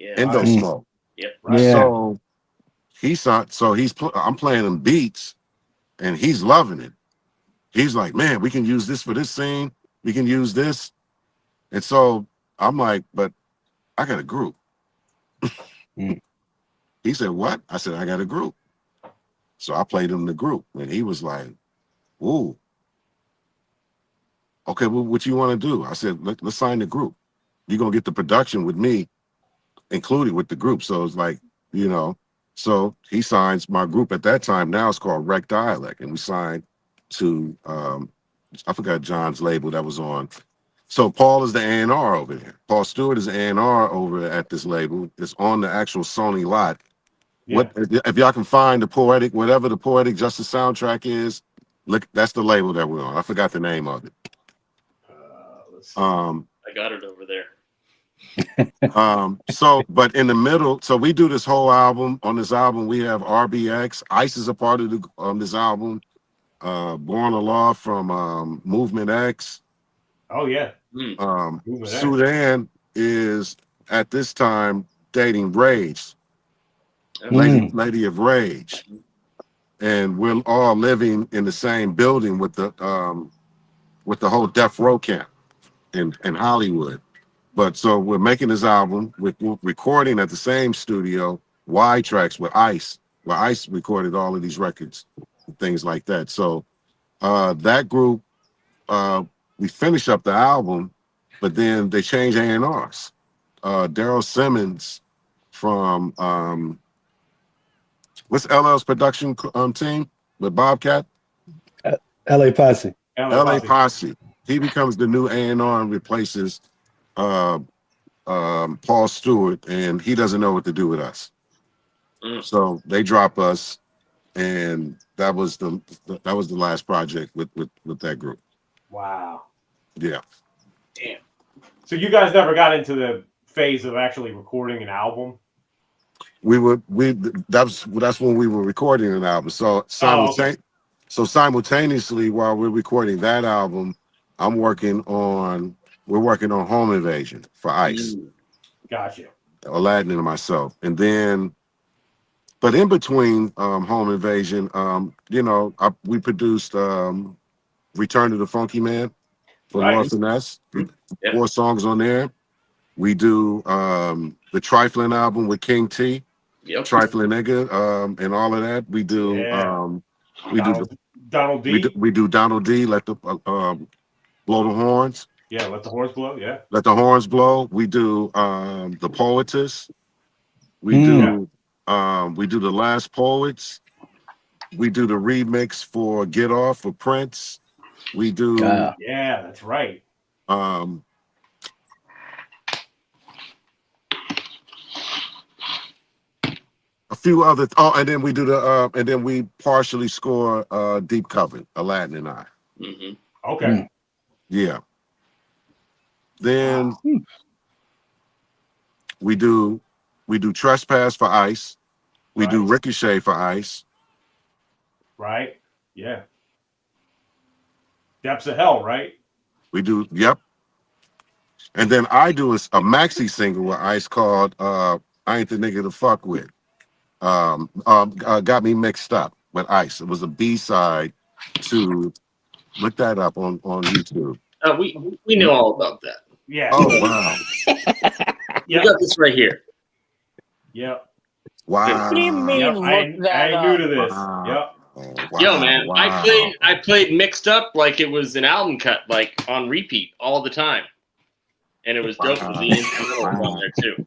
Endo Smoke. Yep. Right. So I'm playing him beats, and he's loving it. He's like, man, we can use this for this scene. We can use this, and so I'm like, but I got a group. He said, what? I said, I got a group. So I played him the group, and he was like, ooh. Okay, well, what you want to do? I said, let's sign the group. You're going to get the production with me included with the group. So it's like, so he signs my group at that time. Now it's called Rec Dialect. And we signed to, I forgot John's label that was on. So Paul is the A&R over there. Paul Stewart is the A&R over at this label. It's on the actual Sony lot. Yeah. If y'all can find whatever the Poetic Justice soundtrack is, look, that's the label that we're on. I forgot the name of it. Let's see. I got it over there. But in the middle, so we do this whole album. On this album, we have RBX. Ice is a part of this album. Born Law from Movement X. Oh yeah. Sudan is at this time dating Rage, Lady of Rage, and we're all living in the same building with the whole Death Row camp in Hollywood. But so we're making this album, we're recording at the same studio, Y Tracks with Ice, where Ice recorded all of these records and things like that. So that group, we finish up the album, but then they change A&Rs. Daryl Simmons from what's LL's production team with Bobcat? LA Posse. LA Posse. He becomes the new A&R and replaces Paul Stewart, and he doesn't know what to do with us. So they drop us, and that was the last project with that group. Wow. Yeah. Damn. So you guys never got into the phase of actually recording an album? That's when we were recording an album. So simultaneously while we're recording that album, we're working on Home Invasion for Ice. Gotcha. Aladdin and myself. And then but in between Home Invasion, we produced Return to the Funky Man for Lord Finesse. 4 songs on there. We do the Trifling album with King T. Trifling Nigga, and all of that. We do Donald D. We do Donald D. Let the blow the horns. Yeah, let the horns blow. Yeah. Let the horns blow. We do the Poetess. We do the Last Poets. We do the remix for Get Off for Prince. We do yeah, that's right. A few other and then we do and then we partially score Deep Coven, Aladdin and I. Okay. Yeah. Then we do Trespass for Ice. We do Ricochet for Ice. Right. Yeah. Depths of Hell, right? We do, yep. And then I do a maxi single with Ice called I Ain't the Nigga to Fuck With. Got Me Mixed Up with Ice. It was a B-side to, look that up on YouTube. We know all about that. Yeah. Oh, wow. You got this right here. Yep. Wow. What do you mean? Yep. Look I that ain't new up. to this. Wow. Yep. Oh, wow. Yo, man, Wow. I played Mixed Up like it was an album cut, like on repeat all the time, and it was dope with the instrumentals on there too.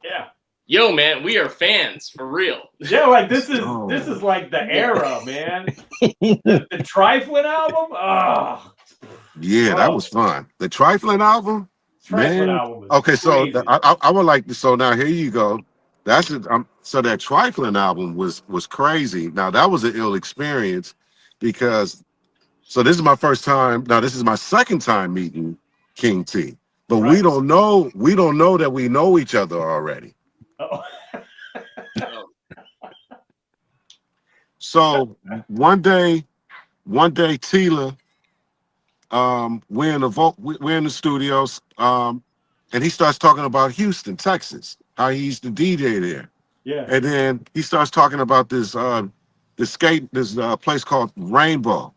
Yeah. Yo, man, we are fans for real. Yeah, like this is like the era, man. The Trifling album? Oh. Yeah, that was fun. The Trifling album? Trifling Man. album was Okay, so crazy. I would like to, so now here you go. That's it. So that Trifling album was crazy. Now that was an ill experience because, so this is my first time. Now this is my second time meeting King T, but we don't know that we know each other already. Oh. So one day Tila, we're in the studios, and he starts talking about Houston, Texas, how he used to DJ there. Yeah. And then he starts talking about this place called Rainbow.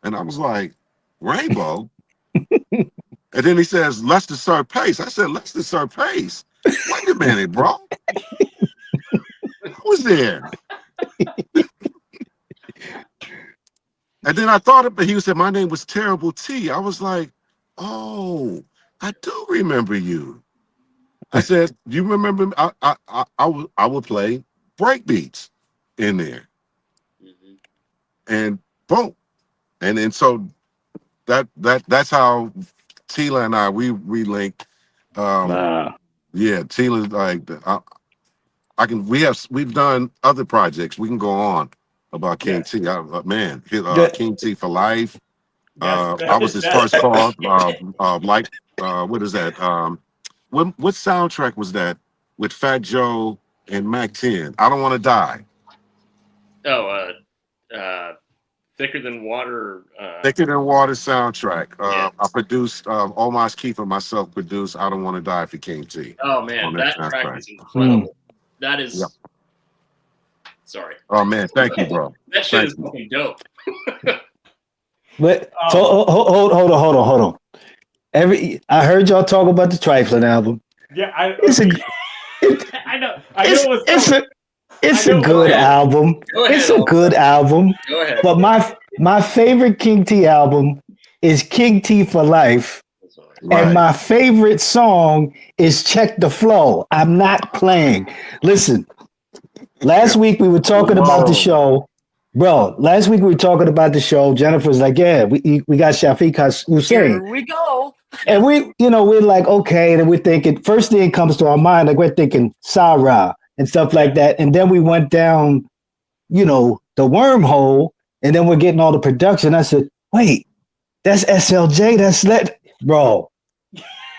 And I was like, Rainbow? And then he says, Lester Sir Pace. I said, Lester Sir Pace? Wait a minute, bro. I was there. And then I thought of it, he said, my name was Terrible T. I was like, oh, I do remember you. I said, you remember me? I would play breakbeats in there. Mm-hmm. And boom. And then so that's how Tila and we linked. Wow. Yeah, Tila, like we've done other projects. We can go on about King T. King T for life. I was his first call. What is that? What soundtrack was that with Fat Joe and Mac 10? I Don't Want to Die. Oh, Thicker Than Water. Thicker Than Water soundtrack. Yeah. I produced, Omar Keith and myself produced I Don't Want to Die for King T. Oh, man, that track is incredible. That is... Yep. Sorry. Oh, man, thank you, bro. That shit is fucking dope. But so hold on. I heard y'all talk about the Trifling album. Yeah, I know. It's a good album. It's a good album. Go ahead. But my favorite King T album is King T for Life. Right. And my favorite song is Check the Flow. I'm not playing. Listen, last week we were talking about the show. Bro, last week we were talking about the show. Jennifer's like, yeah, we got Shafiq Husayn. Here we go. And we're like, okay. And then we're thinking, first thing comes to our mind, like we're thinking Sarah and stuff like that. And then we went down, the wormhole, and then we're getting all the production. I said, wait, that's SLJ. Bro,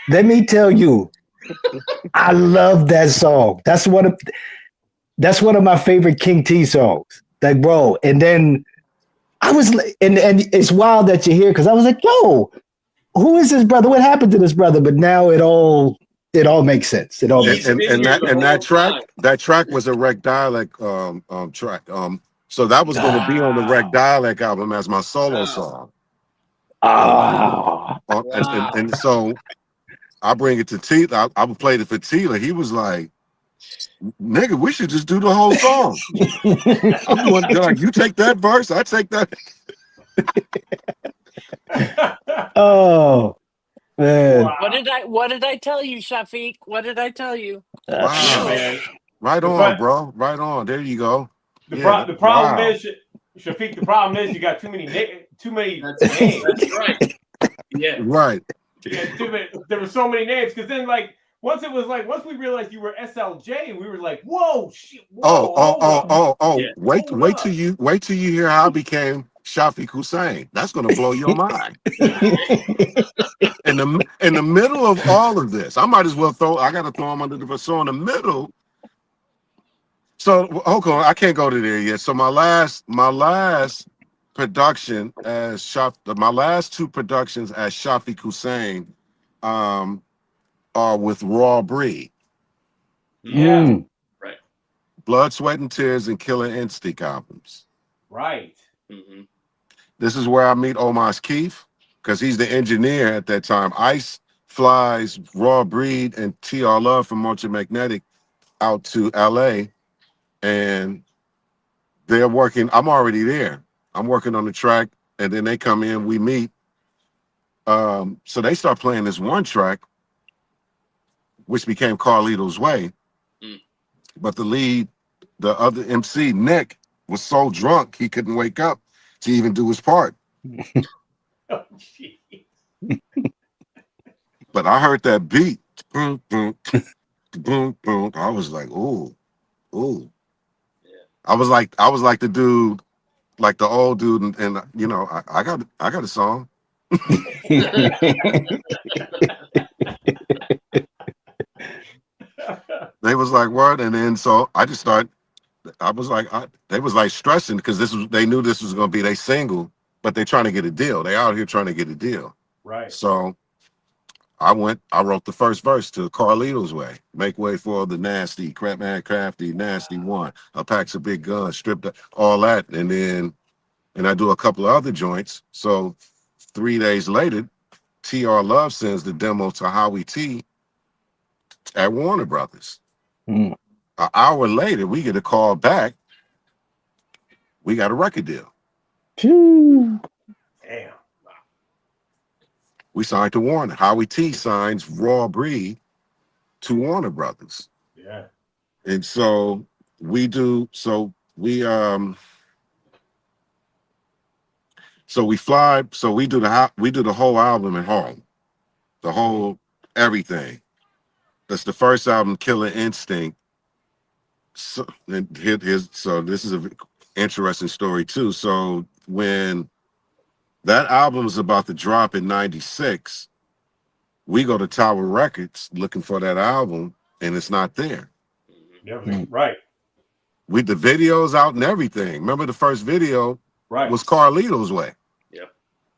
let me tell you, I love that song. That's one of my favorite King T songs. Like, bro, and then I was, and it's wild that you're here because I was like, yo, who is this brother? What happened to this brother? But now it all makes sense. It all makes sense. And that track was a Rec Dialect track. So that was going to be on the Rec Dialect album as my solo song. And so I bring it to Tila. I would play it for Tila. He was like, nigga, we should just do the whole song. I'm going like, you take that verse, I take that. Oh man. Wow. What did I tell you, Shafiq? What did I tell you? Wow, man. Right on, bro. Right on. There you go. The problem is, Shafiq, the problem is you got too many names. That's right. Yeah. Right. There were so many names because then once we realized you were SLJ, we were like, whoa, shit. Whoa, Yeah. Wait till you hear how I became Shafiq Husayn. That's gonna blow your mind. In the middle of all of this, I might as well I gotta throw him under the bus. So in the middle. So hold on, I can't go to there yet. So my last production as my last two productions as Shafiq Husayn are with Raw Breed. Yeah. Mm. Right. Blood, Sweat, and Tears and Killer Instinct albums. Right. Mm-hmm. This is where I meet Omar Keith because he's the engineer at that time. Ice flies Raw Breed and TR Love from Motion Magnetic out to LA, and they're working. I'm already there. I'm working on the track, and then they come in, we meet. So they start playing this one track, which became Carlito's Way. Mm. But the other MC, Nick, was so drunk he couldn't wake up to even do his part. Oh, jeez. But I heard that beat. Boom, boom, boom, boom. I was like, ooh, ooh. Yeah. I was like the dude, like the old dude, and you know, I got a song. They was like, what? And then so I just started. I was like, they was like stressing because they knew this was gonna be their single, but they're trying to get a deal. They out here trying to get a deal. Right. So I wrote the first verse to Carlito's Way. Make way for the nasty, crap man, crafty, nasty one. I packs a big gun, stripped all that, and I do a couple of other joints. So 3 days later, TR Love sends the demo to Howie T at Warner Brothers. Mm. An hour later, we get a call back. We got a record deal. Phew. Damn. We signed to Warner. Howie T signs Raw Breed to Warner Brothers. Yeah. And so we do, so we fly, so we do the whole album at home. The whole everything. That's the first album, Killer Instinct. So, so this is an interesting story too. So when that album is about to drop in 96, we go to Tower Records looking for that album, and it's not there. Yeah. Right. The video's out and everything. Remember the first video Right. was Carlito's Way. Yeah.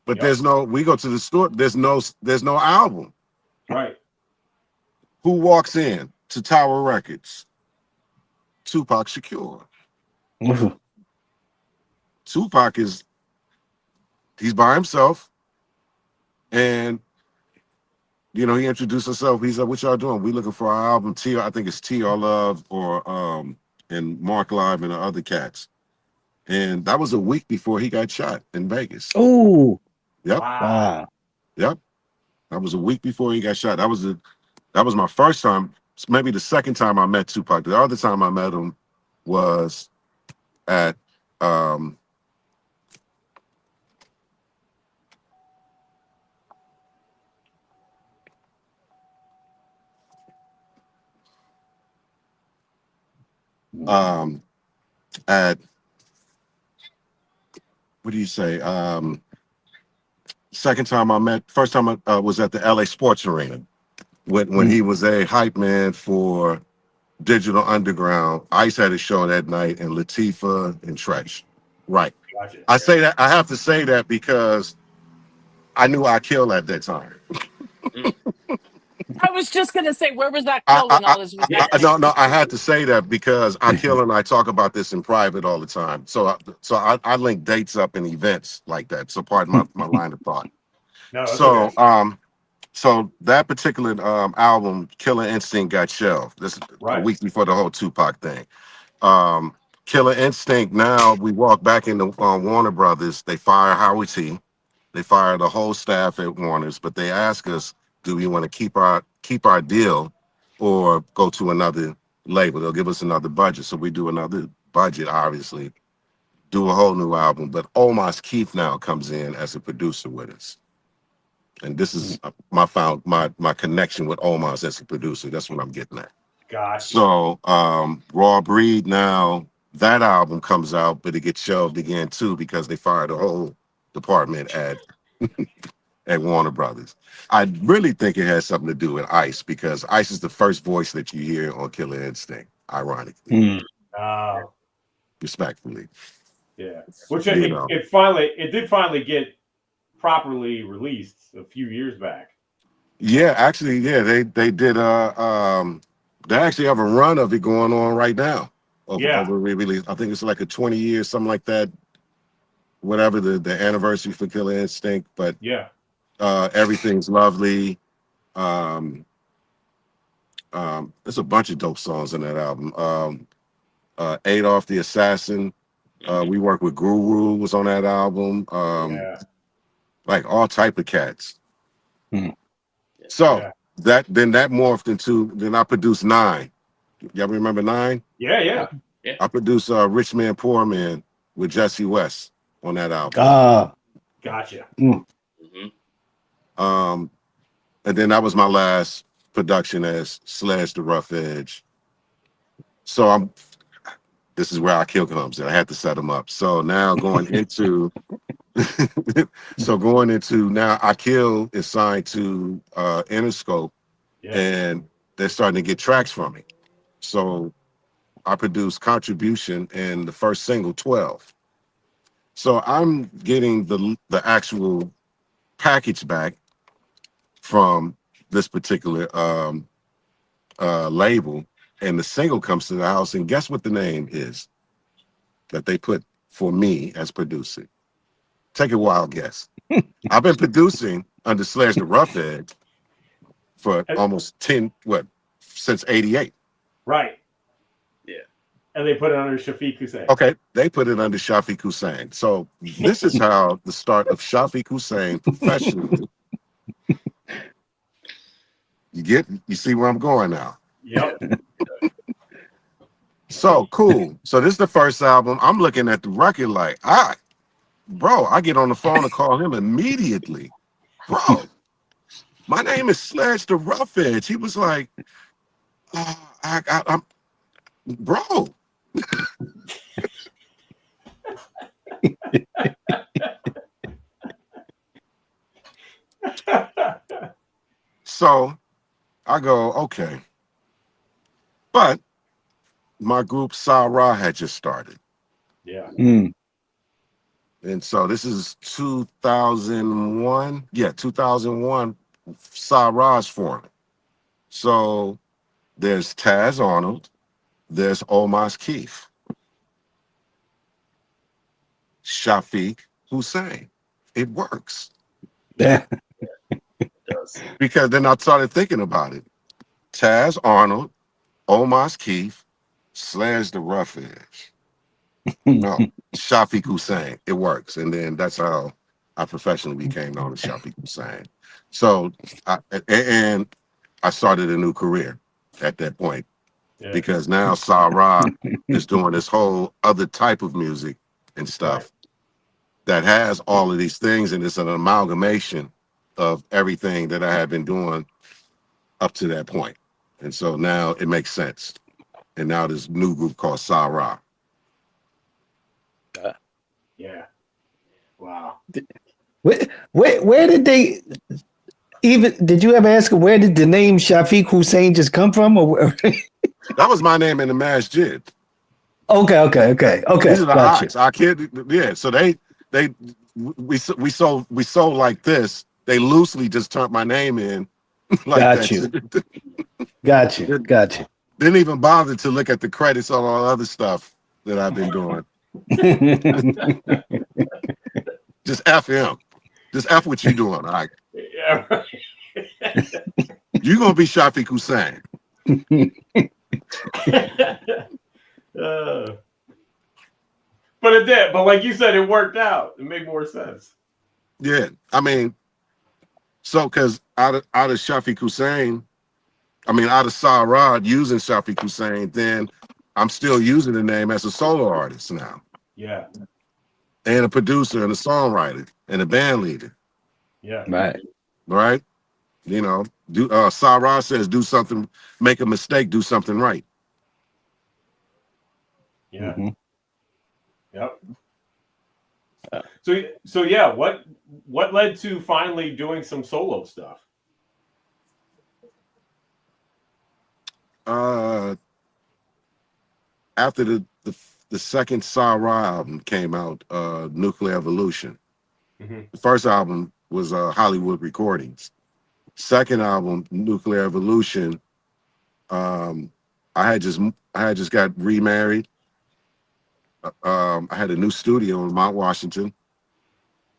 But Yep. we go to the store, there's no album. Right. Who walks in to Tower Records? Tupac Shakur. Ooh. Tupac he's by himself, and you know, he introduced himself. He's like, "What y'all doing? We looking for our album I think it's TR Love or and Mark Live and the other cats." And that was a week before he got shot in Vegas. Ooh. Yep. Wow. Yep. That was a week before he got shot. That was my first time, maybe the second time I met Tupac. The other time I met him was at at what do you say? First time I was at the LA Sports Arena when he was a hype man for Digital Underground. Ice had a show that night, and Latifah and Tresh. Right. Gotcha. I say that, I have to say that because I knew I killed at that time. I was just gonna say, where was that I, kill when all this was happening? no, I had to say that because Akil and I talk about this in private all the time. So I link dates up in events like that. So pardon my line of thought. No, that's So okay. so that particular album, Killer Instinct, got shelved. This a week before the whole Tupac thing. Killer Instinct. Now we walk back into Warner Brothers. They fire Howie T. They fire the whole staff at Warner's, but they ask us, do we want to keep our deal or go to another label? They'll give us another budget. So we do another budget, obviously, do a whole new album. But Omar Keith now comes in as a producer with us. And this is my connection with Omar as a producer. That's what I'm getting at. Gotcha. So Raw Breed, now that album comes out, but it gets shelved again too because they fired the whole department at Warner Brothers. I really think it has something to do with Ice because Ice is the first voice that you hear on Killer Instinct, ironically. Mm. Respectfully. Yeah. Which You know. it did finally get properly released a few years back. Yeah, actually, yeah, they did they actually have a run of it going on right now of a re-release. I think it's like a 20 years, something like that, whatever the anniversary for Killer Instinct, but Yeah. Everything's Lovely. There's a bunch of dope songs in that album. Adolf the Assassin. We worked with Guru was on that album. Yeah. Like all type of cats. Hmm. So Yeah. that morphed into, then I produced 9. Y'all remember 9? Yeah. I produced Rich Man Poor Man with Jesse West on that album. Gotcha. And then that was my last production as Slash the Rough Edge. So this is where I kill comes in. I had to set them up. So now going into now I Kill is signed to Interscope, and they're starting to get tracks from me. So I produced Contribution and the first single 12. So I'm getting the actual package back from this particular label, and the single comes to the house, and guess what the name is that they put for me as producer? Take a wild guess. I've been producing under Slash the Rough Edge for almost since 88. Right. Yeah. And they put it under Shafiq Husayn. Okay, they put it under Shafiq Husayn. So this is how the start of Shafiq Husayn professionally. You see where I'm going now? Yep. So cool. So this is the first album. I'm looking at the record like, bro, I get on the phone and call him immediately. Bro, my name is Slash the Rough Edge. He was like, I'm bro. So I go, okay. But my group Sa-Ra had just started. Yeah. And so this is 2001. Yeah, 2001, Sa-Ra's forming. So there's Taz Arnold, there's Omar Keith, Shafiq Husayn. It works. Yeah. It does. Because then I started thinking about it. Taz Arnold, Omar Keith, Slash the Rough Edge. No, Shafiq Husayn. It works. And then that's how I professionally became known as Shafiq Husayn. So I started a new career at that point. Yeah. Because now Sa-Ra is doing this whole other type of music and stuff that has all of these things, and it's an amalgamation of everything that I had been doing up to that point. And so now it makes sense. And now this new group called Sa-Ra. Yeah. Wow. Where did they did you ever ask where did the name Shafiq Husayn just come from? Or That was my name in the masjid. Okay. These are the Gotcha. eyes. Our kid, yeah. So we sold like this. They loosely just turned my name in like Got you. that. Got you. Didn't even bother to look at the credits on all other stuff that I've been doing. Just F him. Just F what you doing. All right. Yeah. Right. You're gonna be Shafiq Husayn. But it did. But like you said, it worked out. It made more sense. Yeah. I mean, so because out of Shafiq Husayn, out of Sa-Ra using Shafiq Husayn, then I'm still using the name as a solo artist now. Yeah. And a producer and a songwriter and a band leader. Yeah. Right? You know, Sa-Ra says do something, make a mistake, do something right. Yeah. Mm-hmm. Yep. So yeah, what led to finally doing some solo stuff? After the the second Sarah album came out, Nuclear Evolution. Mhm. The first album was Hollywood Recordings. Second album, Nuclear Evolution. I had just got remarried. I had a new studio in Mount Washington,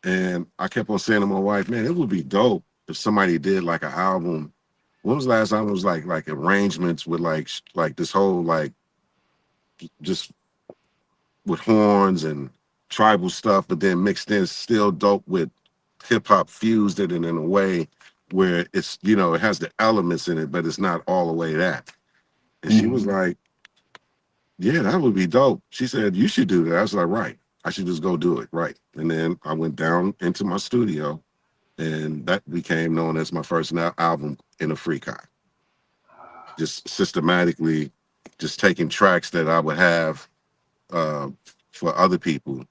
and I kept on saying to my wife, "Man, it would be dope if somebody did like an album." When was the last album? It was like arrangements with like this whole like just with horns and tribal stuff, but then mixed in still dope with hip hop, fused it in a way where it's, you know, it has the elements in it, but it's not all the way that. And she was like, "Yeah, that would be dope." She said, "You should do that." I was like, "Right. I should just go do it." Right. And then I went down into my studio, and that became known as my first album in a free kind. Just systematically just taking tracks that I would have for other people,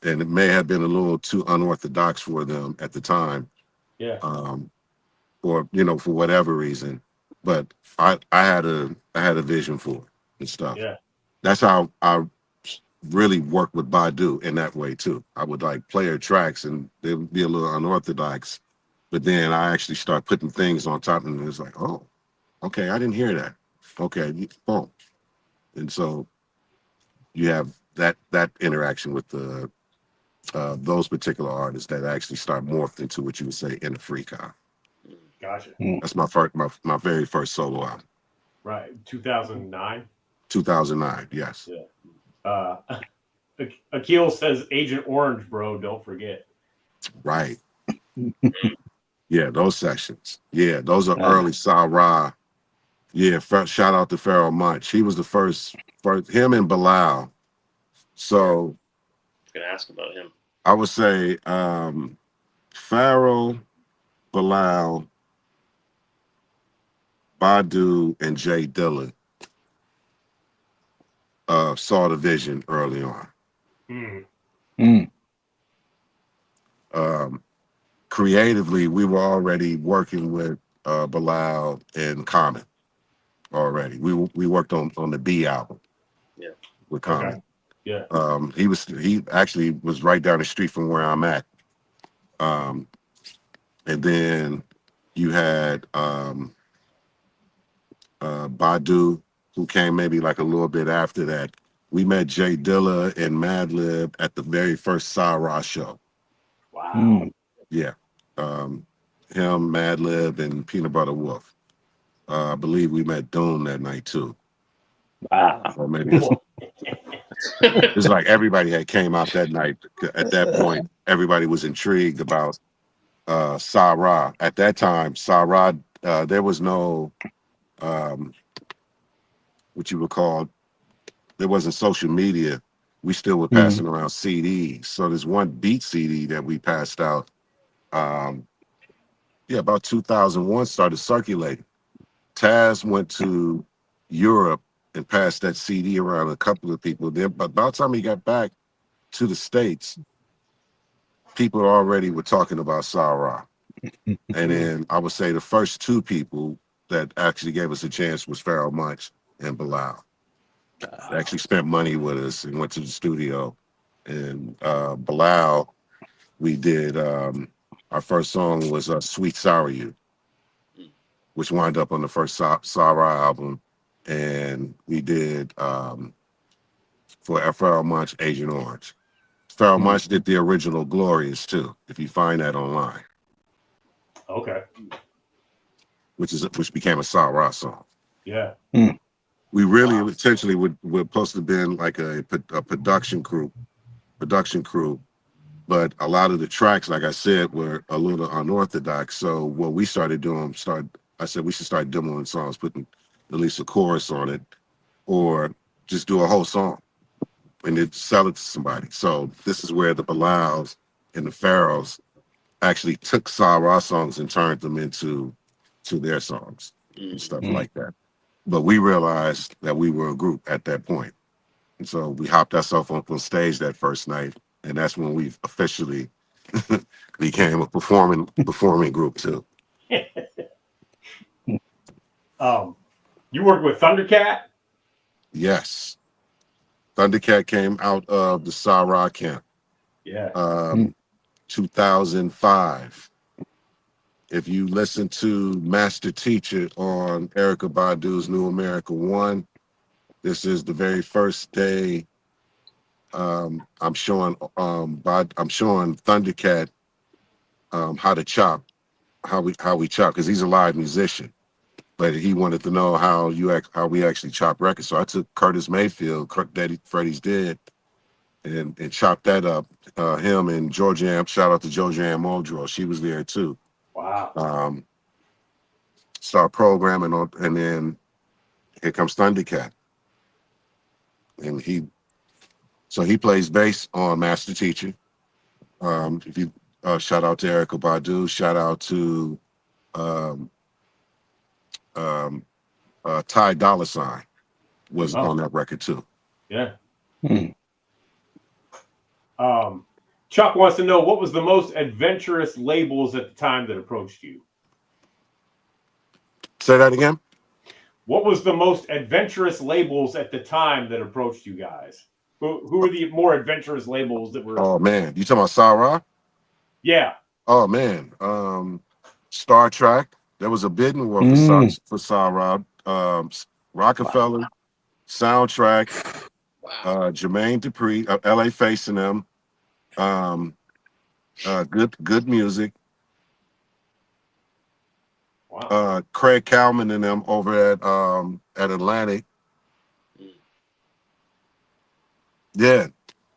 and it may have been a little too unorthodox for them at the time, Yeah. or you know, for whatever reason. But I had a vision for it and stuff. Yeah. That's how I really worked with Badu in that way too. I would like play her tracks, and they would be a little unorthodox, but then I actually start putting things on top, and it's like, oh, okay, I didn't hear that. Okay, boom, and so you have that interaction with the those particular artists that actually start morphed into what you would say in the free kind. Gotcha. That's my very first solo album. Right. 2009. 2009. Yes. Yeah. Akil says Agent Orange, bro. Don't forget. Right. Yeah, those sessions. Yeah, those are early Sarah. Yeah, shout out to Pharoah Munch. He was the first him and Bilal. So I was gonna ask about him. I would say Pharaoh, Bilal, Badu, and Jay Dilla saw the vision early on. Creatively, we were already working with Bilal and Common already. We worked on the B album. Yeah. With Common. Okay. Yeah. He actually was right down the street from where I'm at. And then you had Badu, who came maybe like a little bit after that. We met Jay Dilla and Madlib at the very first Sarah show. Wow. Yeah. Him, Madlib, and Peanut Butter Wolf. I believe we met Doom that night too. Wow. Or maybe it's like everybody had came out that night. At that point, everybody was intrigued about Sarah. At that time, Sarah, there was no what you would call, there wasn't social media. We still were passing around CDs. So there's one beat CD that we passed out. About 2001 started circulating. Taz went to Europe and passed that CD around a couple of people. Then, but by the time he got back to the States, people already were talking about Sarah. And then I would say the first two people that actually gave us a chance was Pharoah Munch and Bilal. They actually spent money with us and went to the studio. And Bilal, we did, our first song was Sweet Sour You, which wound up on the first Sarah album. And we did, for Pharoah Munch, Agent Orange. Pharoah Munch did the original Glorious too, if you find that online. Okay. Which became a Sarah song. Yeah. We really essentially would supposed to have been like a production crew, but a lot of the tracks, like I said, were a little unorthodox. So what we started doing, I said we should start demoing songs, putting at least a chorus on it, or just do a whole song and then sell it to somebody. So this is where the Bilals and the Pharaohs actually took Sarah songs and turned them into their songs and stuff like that. But we realized that we were a group at that point. And so we hopped ourselves up on stage that first night, and that's when we officially became a performing group too. You worked with Thundercat? Yes. Thundercat came out of the Sarah camp. Yeah. 2005. If you listen to Master Teacher on Erykah Badu's New America One, this is the very first day. I'm showing Thundercat how to chop, how we chop, because he's a live musician. But he wanted to know how we actually chop records. So I took Curtis Mayfield, Freddie's Dead, and chopped that up. Him and Georgianne, shout out to Georgianne Muldrow. She was there too. Wow. Start programming on, and then here comes Thundercat. And he plays bass on Master Teacher. If you shout out to Erykah Badu, shout out to Ty Dolla $ign was on that record too. Yeah. Chuck wants to know, what was the most adventurous labels at the time that approached you? Say that again. What was the most adventurous labels at the time that approached you guys? Who were the more adventurous labels that were? Oh man, you talking about Sarah? Yeah. Oh man, Star Trek. There was a bidding war for Sarah. Rockefeller, Soundtrack, Jermaine Dupri, LA Facing them. Good music. Wow. Craig Kalman and them over at Atlantic. Yeah,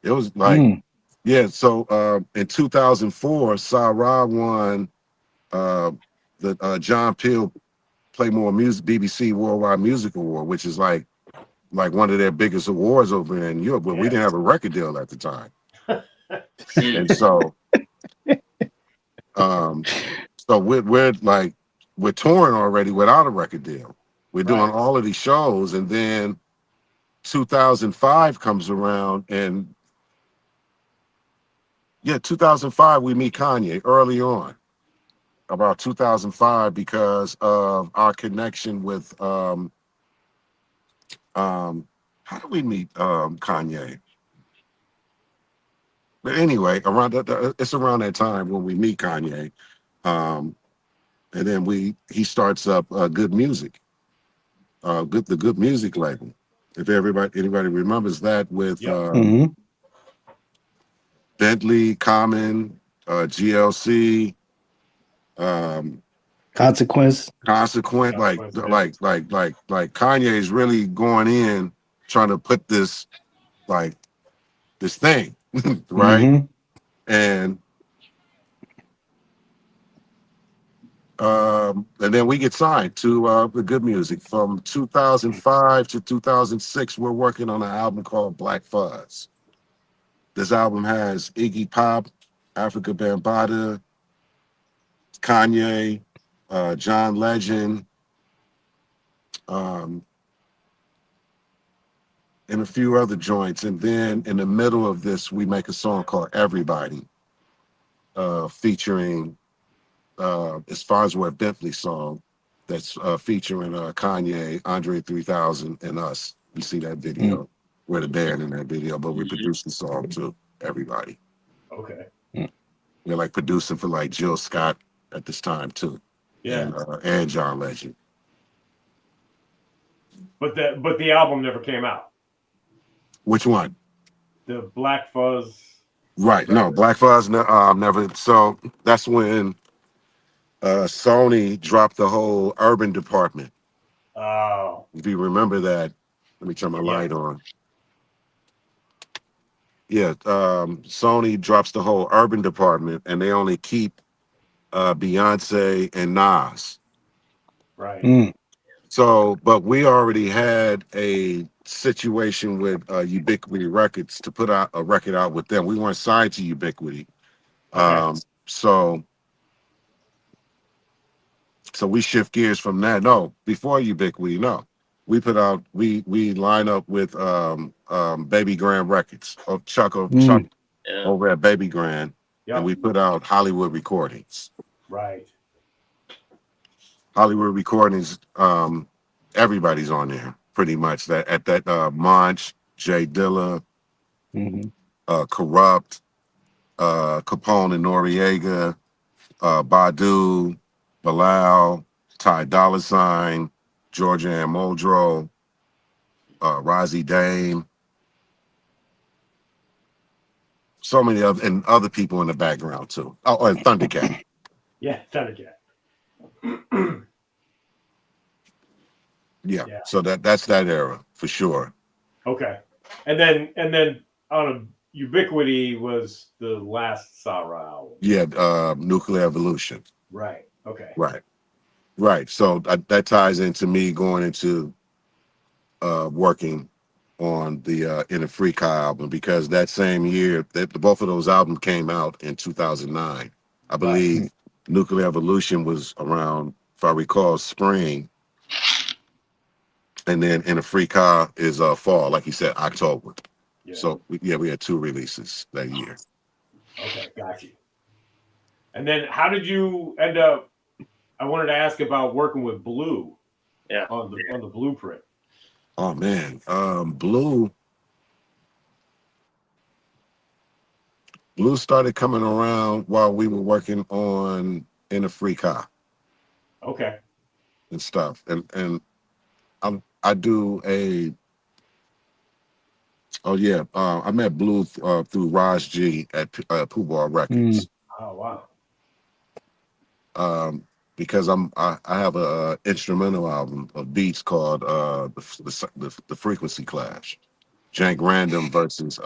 it was like yeah. So in 2004, Sarah won the John Peel Play More Music BBC Worldwide Music Award, which is like one of their biggest awards over in Europe. But we didn't have a record deal at the time, and so we're touring already without a record deal. We're doing all of these shows, and then 2005 comes around, and 2005 we meet Kanye early on, about 2005, because of our connection with how do we meet Kanye? But anyway, it's around that time when we meet Kanye, and then he starts up Good Music, the Good Music label. If anybody remembers that, with Bentley, Common, GLC, Consequence. like Kanye is really going in, trying to put this thing right, and then we get signed to the Good Music. From 2005 to 2006, we're working on an album called Black Fuzz. This album has Iggy Pop, Africa Bambaataa, Kanye, John Legend, and a few other joints. And then in the middle of this, we make a song called Everybody, featuring as far as we're a Bentley song that's featuring Kanye, Andre 3000, and us. You see that video. We're the band in that video, but we produced the song too. Everybody. Okay. We're like producing for like Jill Scott at this time too. Yeah. And John Legend. But the album never came out. Which one? The Black Fuzz. Right. No, Black Fuzz never. So that's when Sony dropped the whole urban department. Oh. If you remember that, let me turn my light on. Yeah, Sony drops the whole urban department, and they only keep Beyonce and Nas. Right. So, but we already had a situation with Ubiquity Records to put out a record out with them. We weren't signed to Ubiquity. Okay. So we shift gears from that. No, before Ubiquity, no. We put out, we line up with Baby Grand Records, Chuck over at Baby Grand, and we put out Hollywood Recordings. Right. Hollywood Recordings, everybody's on there pretty much. That at that Monch, Jay Dilla, Mhm. Corrupt, Capone and Noriega, Badu, Bilal, Ty Dolla Sign, Georgia and Muldrow, Rozzy Dame, so many other people in the background too. Oh, and Thundercat. Yeah, Thundercat. Yeah. Yeah. So that's that era for sure. Okay. And then on Ubiquity was the last Sarah album. Yeah, Nuclear Evolution. Right. Okay. Right. So that ties into me going into working on the In a Free Kai album, because that same year that both of those albums came out in 2009. I believe Nuclear Evolution was around, if I recall, spring, and then In a Free Kai is fall, like you said, October. Yeah. So we had 2 releases that year. Okay, got you. And then how did you end up? I wanted to ask about working with Blue. Yeah. On the Blueprint. Oh man, Blue started coming around while we were working on In a Free Kai Okay. and stuff, and I do a. Oh yeah, I met Blue through Raj G at Pooh Bar Records. Oh wow. Because I have a instrumental album of beats called the Frequency Clash, Jank Random versus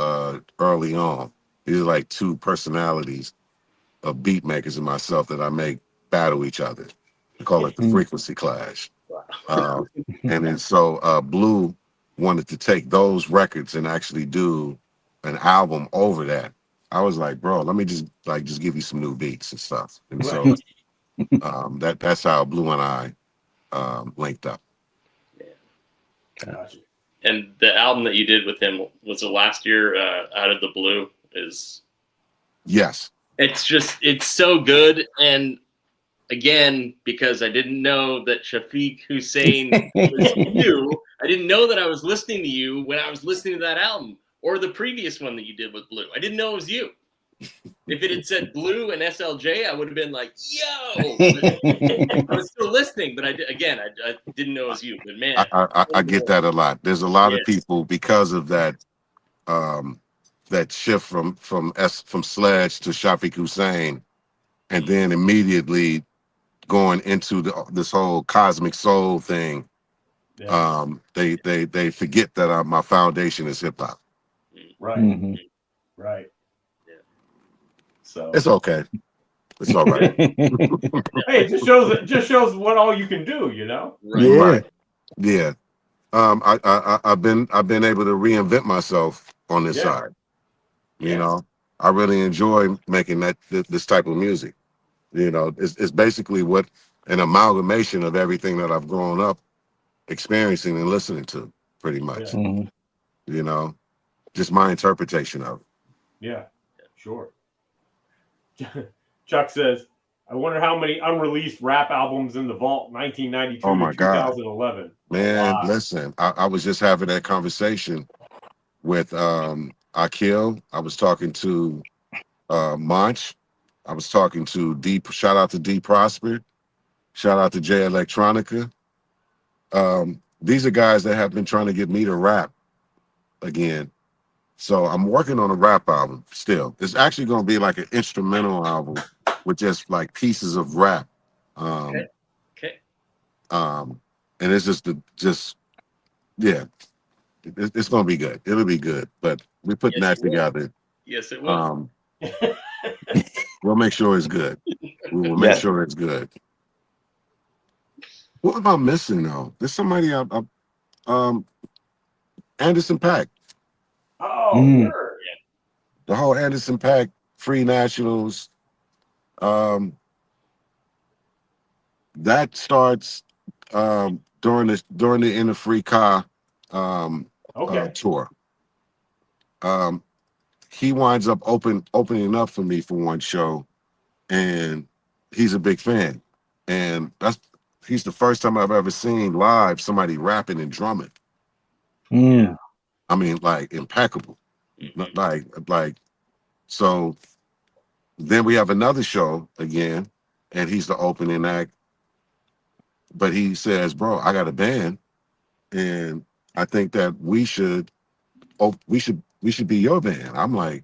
Early On. These are like 2 personalities of beat makers and myself that I make battle each other. I call it the Frequency Clash. And then so Blue wanted to take those records and actually do an album over that. I was like, bro, let me just give you some new beats and stuff. And so that's how Blue and I linked up. Gotcha. And the album that you did with him was the last year, Out of the Blue. Yes. It's so good. And again, because I didn't know that Shafiq Husayn was you, I didn't know that I was listening to you when I was listening to that album or the previous one that you did with Blue. I didn't know it was you. If it had said Blue and SLJ, I would have been like, yo. I was still listening, but I didn't know it was you. But man, I get that a lot. There's a lot of people, because of that that shift from Sledge to Shafiq Husayn, and then immediately going into this whole cosmic soul thing. Yeah. They forget that my foundation is hip hop. Right. Mm-hmm. Right. Yeah. So It's okay. It's all right. hey, it just shows what all you can do, you know? Right. Yeah. Right. Yeah. I've been able to reinvent myself on this side. You know, I really enjoy making this type of music. You know, it's basically an amalgamation of everything that I've grown up experiencing and listening to, pretty much. Yeah. Mhm. You know, just my interpretation of it. Yeah, sure. Chuck says, I wonder how many unreleased rap albums in the vault 1992 Oh my to God. 2011. Man, listen, I was just having that conversation with Akil. I was talking to Monch. I was talking to shout out to D Prosper. Shout out to J Electronica. These are guys that have been trying to get me to rap again. So I'm working on a rap album still. It's actually going to be like an instrumental album with just like pieces of rap. Okay. And it's it's going to be good. It'll be good. But we're putting that together. Yes, it will. We'll make sure it's good. We will make sure it's good. What am I missing though? There's somebody Anderson .Paak. Oh, sure. The whole Anderson .Paak, Free Nationals. That starts during the In the Free Car tour. He winds up opening up for me for one show, and he's a big fan. And he's the first time I've ever seen live somebody rapping and drumming. Mm. I mean, like impeccable. Like so. Then we have another show again, and he's the opening act. But he says, "Bro, I got a band, and I think that we should be your band." I'm like,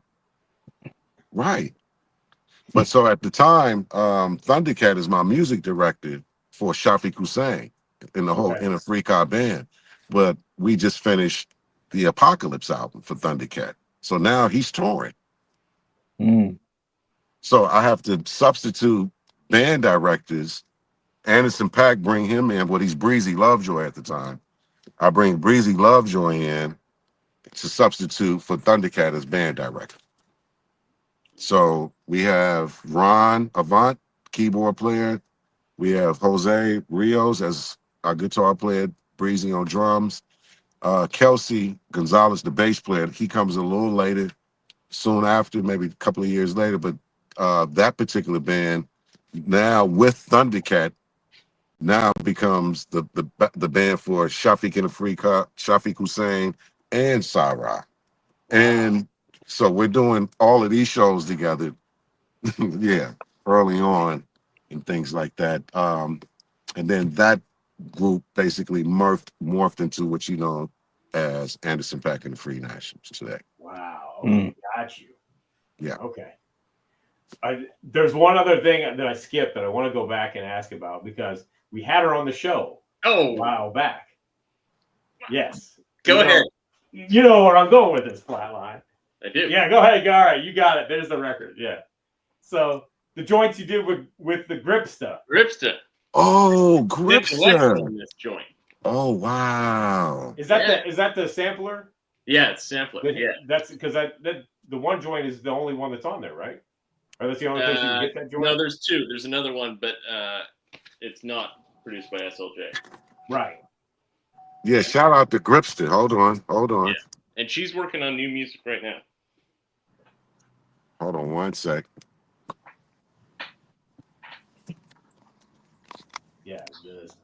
right. But so at the time, Thundercat is my music director for Shafiq Husayn in the whole Okay. In a Freaka band. But we just finished the Apocalypse album for Thundercat. So now he's touring. Mm. So I have to substitute band directors. Anderson Paak, bring him in. Well, he's Breezy Lovejoy at the time. I bring Breezy Lovejoy in to substitute for Thundercat as band director. So we have Ron Avant, keyboard player. We have Jose Rios as our guitar player, Breezy on drums. Kelsey Gonzalez, the bass player, he comes a little later, soon after, maybe a couple of years later. But that particular band now with Thundercat now becomes the band for Shafiq and the Freaka, Shafiq Husayn, and Sarah. And so we're doing all of these shows together. Yeah, early on and things like that. And then that group basically morphed into what you know as Anderson Paak and the Free Nationals today. Wow. Okay, got you. Yeah. Okay. There's one other thing that I skipped that I want to go back and ask about because we had her on the show a while back. Yes. Go ahead. You know where I'm going with this, Flatline. I do. Yeah, go ahead. All right, you got it. There's the record. Yeah. So the joints you did with the Gripsta. Gripsta. Oh, Gripsta. In this joint. Oh, wow. Is that the sampler? Yeah, it's sampler. Yeah. That's because the one joint is the only one that's on there, right? Or that's the only place you can get that joint? No, there's two. There's another one, but it's not produced by SLJ. Right. Yeah, shout out to Gripster. Hold on. Yeah. And she's working on new music right now. Hold on one sec. Yeah,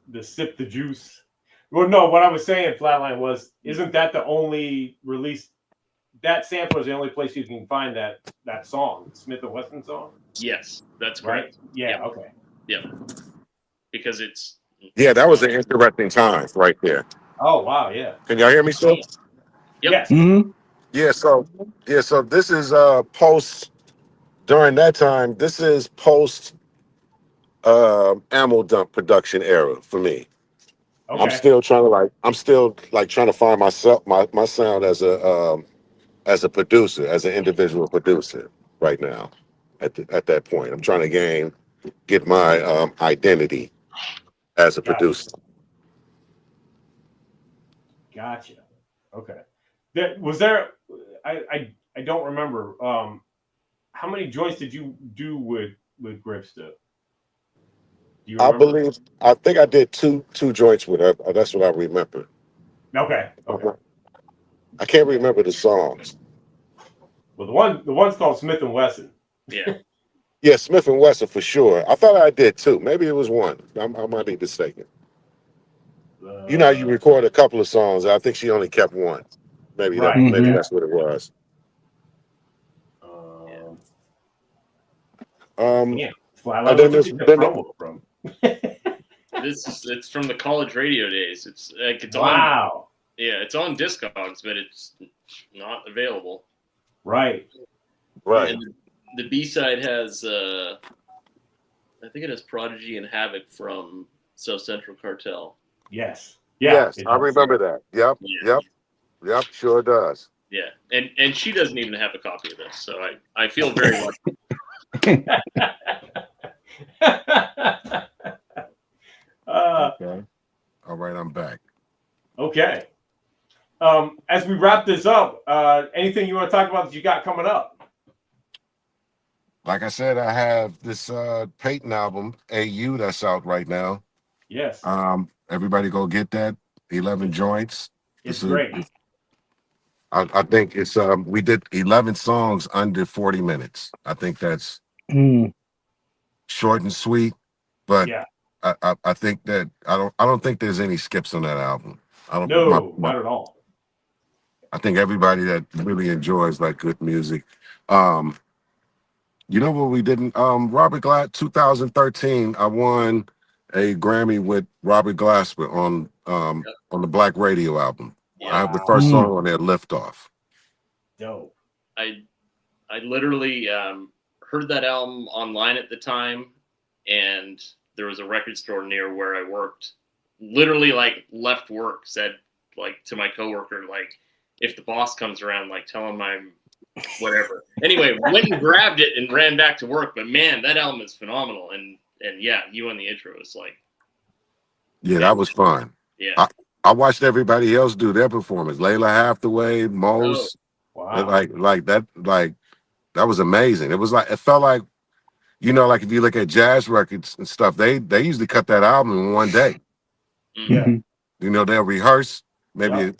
the sip the juice. Well, no, what I was saying, Flatline, was isn't that the only release? That sampler is the only place you can find that song, Smith and Wesson song. Yes, that's right. correct. Yeah. Yep. Okay. Yeah. Because it's. Yeah, that was an interesting time right there. Oh wow! Yeah. Can y'all hear me still? Yep. Yes. Mm-hmm. Yeah. So this is post during that time. This is post Ammo Dump production era for me. Okay. I'm still trying to find myself, my sound as a producer, as an individual producer right now. At that point, I'm trying to get my identity as a producer. Gotcha. Okay. Was there? I don't remember. How many joints did you do with Gripsta? Do you remember? I think I did two joints with her. That's what I remember. Okay. I can't remember the songs. Well, the one's called Smith and Wesson. Yeah. Yeah, Smith and Wesson for sure. I thought I did two. Maybe it was one. I might be mistaken. You record a couple of songs. I think she only kept one. Maybe maybe that's what it was. Yeah. Promo from. It's from the college radio days. It's like it's wow. It's on Discogs, but it's not available. Right. And the B-side has I think it has Prodigy and Havoc from South Central Cartel. Yes. Yeah. Yes, I remember that. Yep, sure does. Yeah. And she doesn't even have a copy of this, so I feel very lucky. Okay. All right, I'm back. Okay. As we wrap this up, anything you want to talk about that you got coming up? Like I said, I have this Payton album, AU, that's out right now. Yes. Everybody go get that. 11 joints. It's great. I think it's we did 11 songs under 40 minutes. I think that's short and sweet, but I think that I don't think there's any skips on that album. Not at all. I think everybody that really enjoys like good music. You know what we didn't? Robert Glass, 2013. I won a Grammy with Robert Glasper on the Black Radio album. Yeah. I have the first song on there, "Lift Off." Dope. I literally heard that album online at the time, and there was a record store near where I worked. Literally, like, left work, said, like, to my coworker, like, if the boss comes around, like, tell him I'm whatever. Anyway, went and grabbed it and ran back to work. But man, that album is phenomenal. And yeah, you on the intro is like, Yeah, that was fun. yeah. I watched everybody else do their performance. Layla Hathaway, Mose, Wow. like that was amazing. It was like, it felt like, you know, like if you look at jazz records and stuff, they usually cut that album in one day. Yeah. You know, they'll rehearse maybe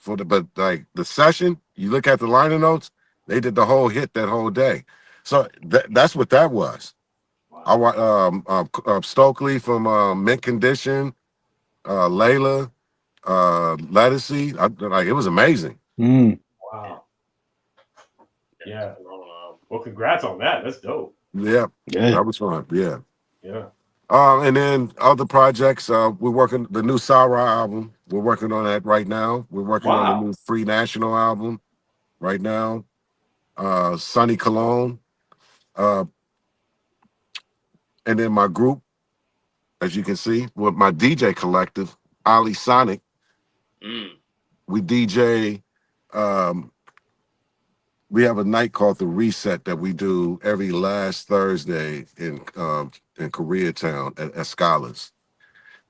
but like the session, you look at the liner notes, they did the whole hit that whole day. So that's what that was. Wow. I watched Stokely from Mint Condition, Layla, Lettucey. Like, it was amazing. Wow. Yeah. Well, congrats on that. That's dope. Yeah, that was fun. Yeah. Yeah. And then other projects, we're working the new Sarah album. We're working on that right now. We're working on the new Free National album right now. Sunny Cologne. And then my group, as you can see, with my DJ collective, Ali Sonic. We DJ. We have a night called The Reset that we do every last Thursday in Koreatown at Escalas.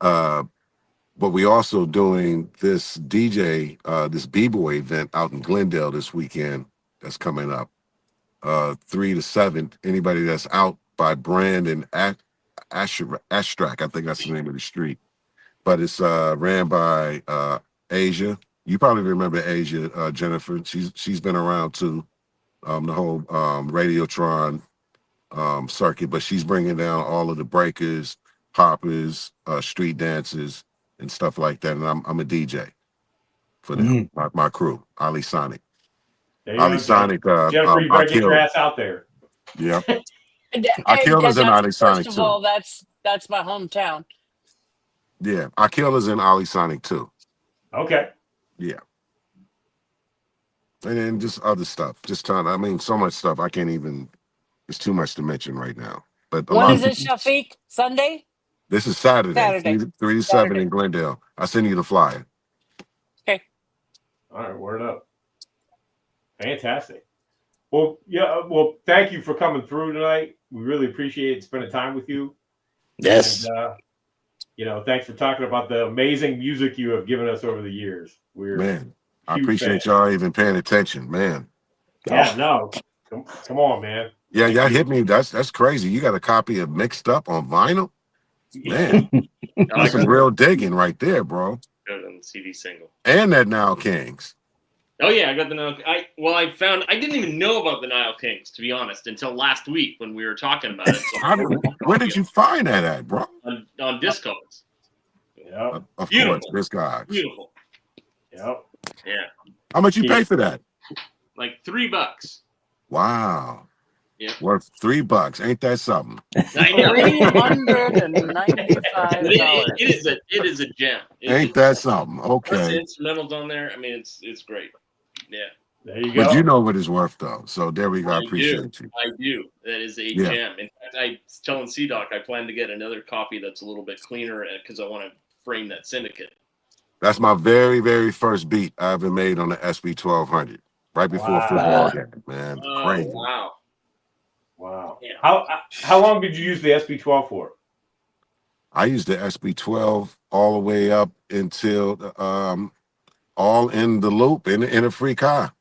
But we also doing this DJ, this B-boy event out in Glendale this weekend that's coming up, 3 to 7. Anybody that's out by Brandon Astrak, I think that's the name of the street. But it's ran by Asia. You probably remember Asia, Jennifer. She's been around too, the whole Radiotron circuit. But she's bringing down all of the breakers, hoppers, street dancers, and stuff like that. And I'm a DJ for them, my crew, Ali Sonic. Ali Sonic. Jennifer, you better get your ass out there. Yeah. Akila's in Ali Sonic too. First of all, that's my hometown. Yeah, Akila's in Ali Sonic too. Okay. Yeah. And then just other stuff. Just trying to, I mean, so much stuff. I can't even, it's too much to mention right now. But when is it, Shafiq? Sunday? This is Saturday. 3 to 7 in Glendale. I'll send you the flyer. Okay. All right, word up. Fantastic. Well, yeah, well, thank you for coming through tonight. We really appreciate spending time with you. Yes. And, you know, thanks for talking about the amazing music you have given us over the years. Man, I appreciate y'all even paying attention, man. Yeah, no. Come on, man. Yeah, y'all hit me. That's crazy. You got a copy of Mixed Up on vinyl? Man, that's some real digging right there, bro. Good on the CD single. And that Nile Kings. Oh yeah, I got the Nile. I didn't even know about the Nile Kings, to be honest, until last week when we were talking about it. So where did you find that at, bro? On Discogs. Yeah. Of course, Discogs. Beautiful. Yep. Yeah. How much you pay for that? Like $3. Wow. Yeah. Worth $3. Ain't that something? I know. $395. It is a gem. Ain't that something? Okay. Instrumentals on there. I mean, it's great. Yeah. There you go. But you know what it's worth, though. So there we go. I appreciate you. I do. That is a gem. In fact, I was telling C-Doc I plan to get another copy that's a little bit cleaner because I want to frame that syndicate. That's my very, very first beat I ever made on the SB 1200, right before a football game, man. Crazy. Wow. Wow. Yeah. How long did you use the SB12 for? I used the SB12 all the way up until all in the loop in a free car.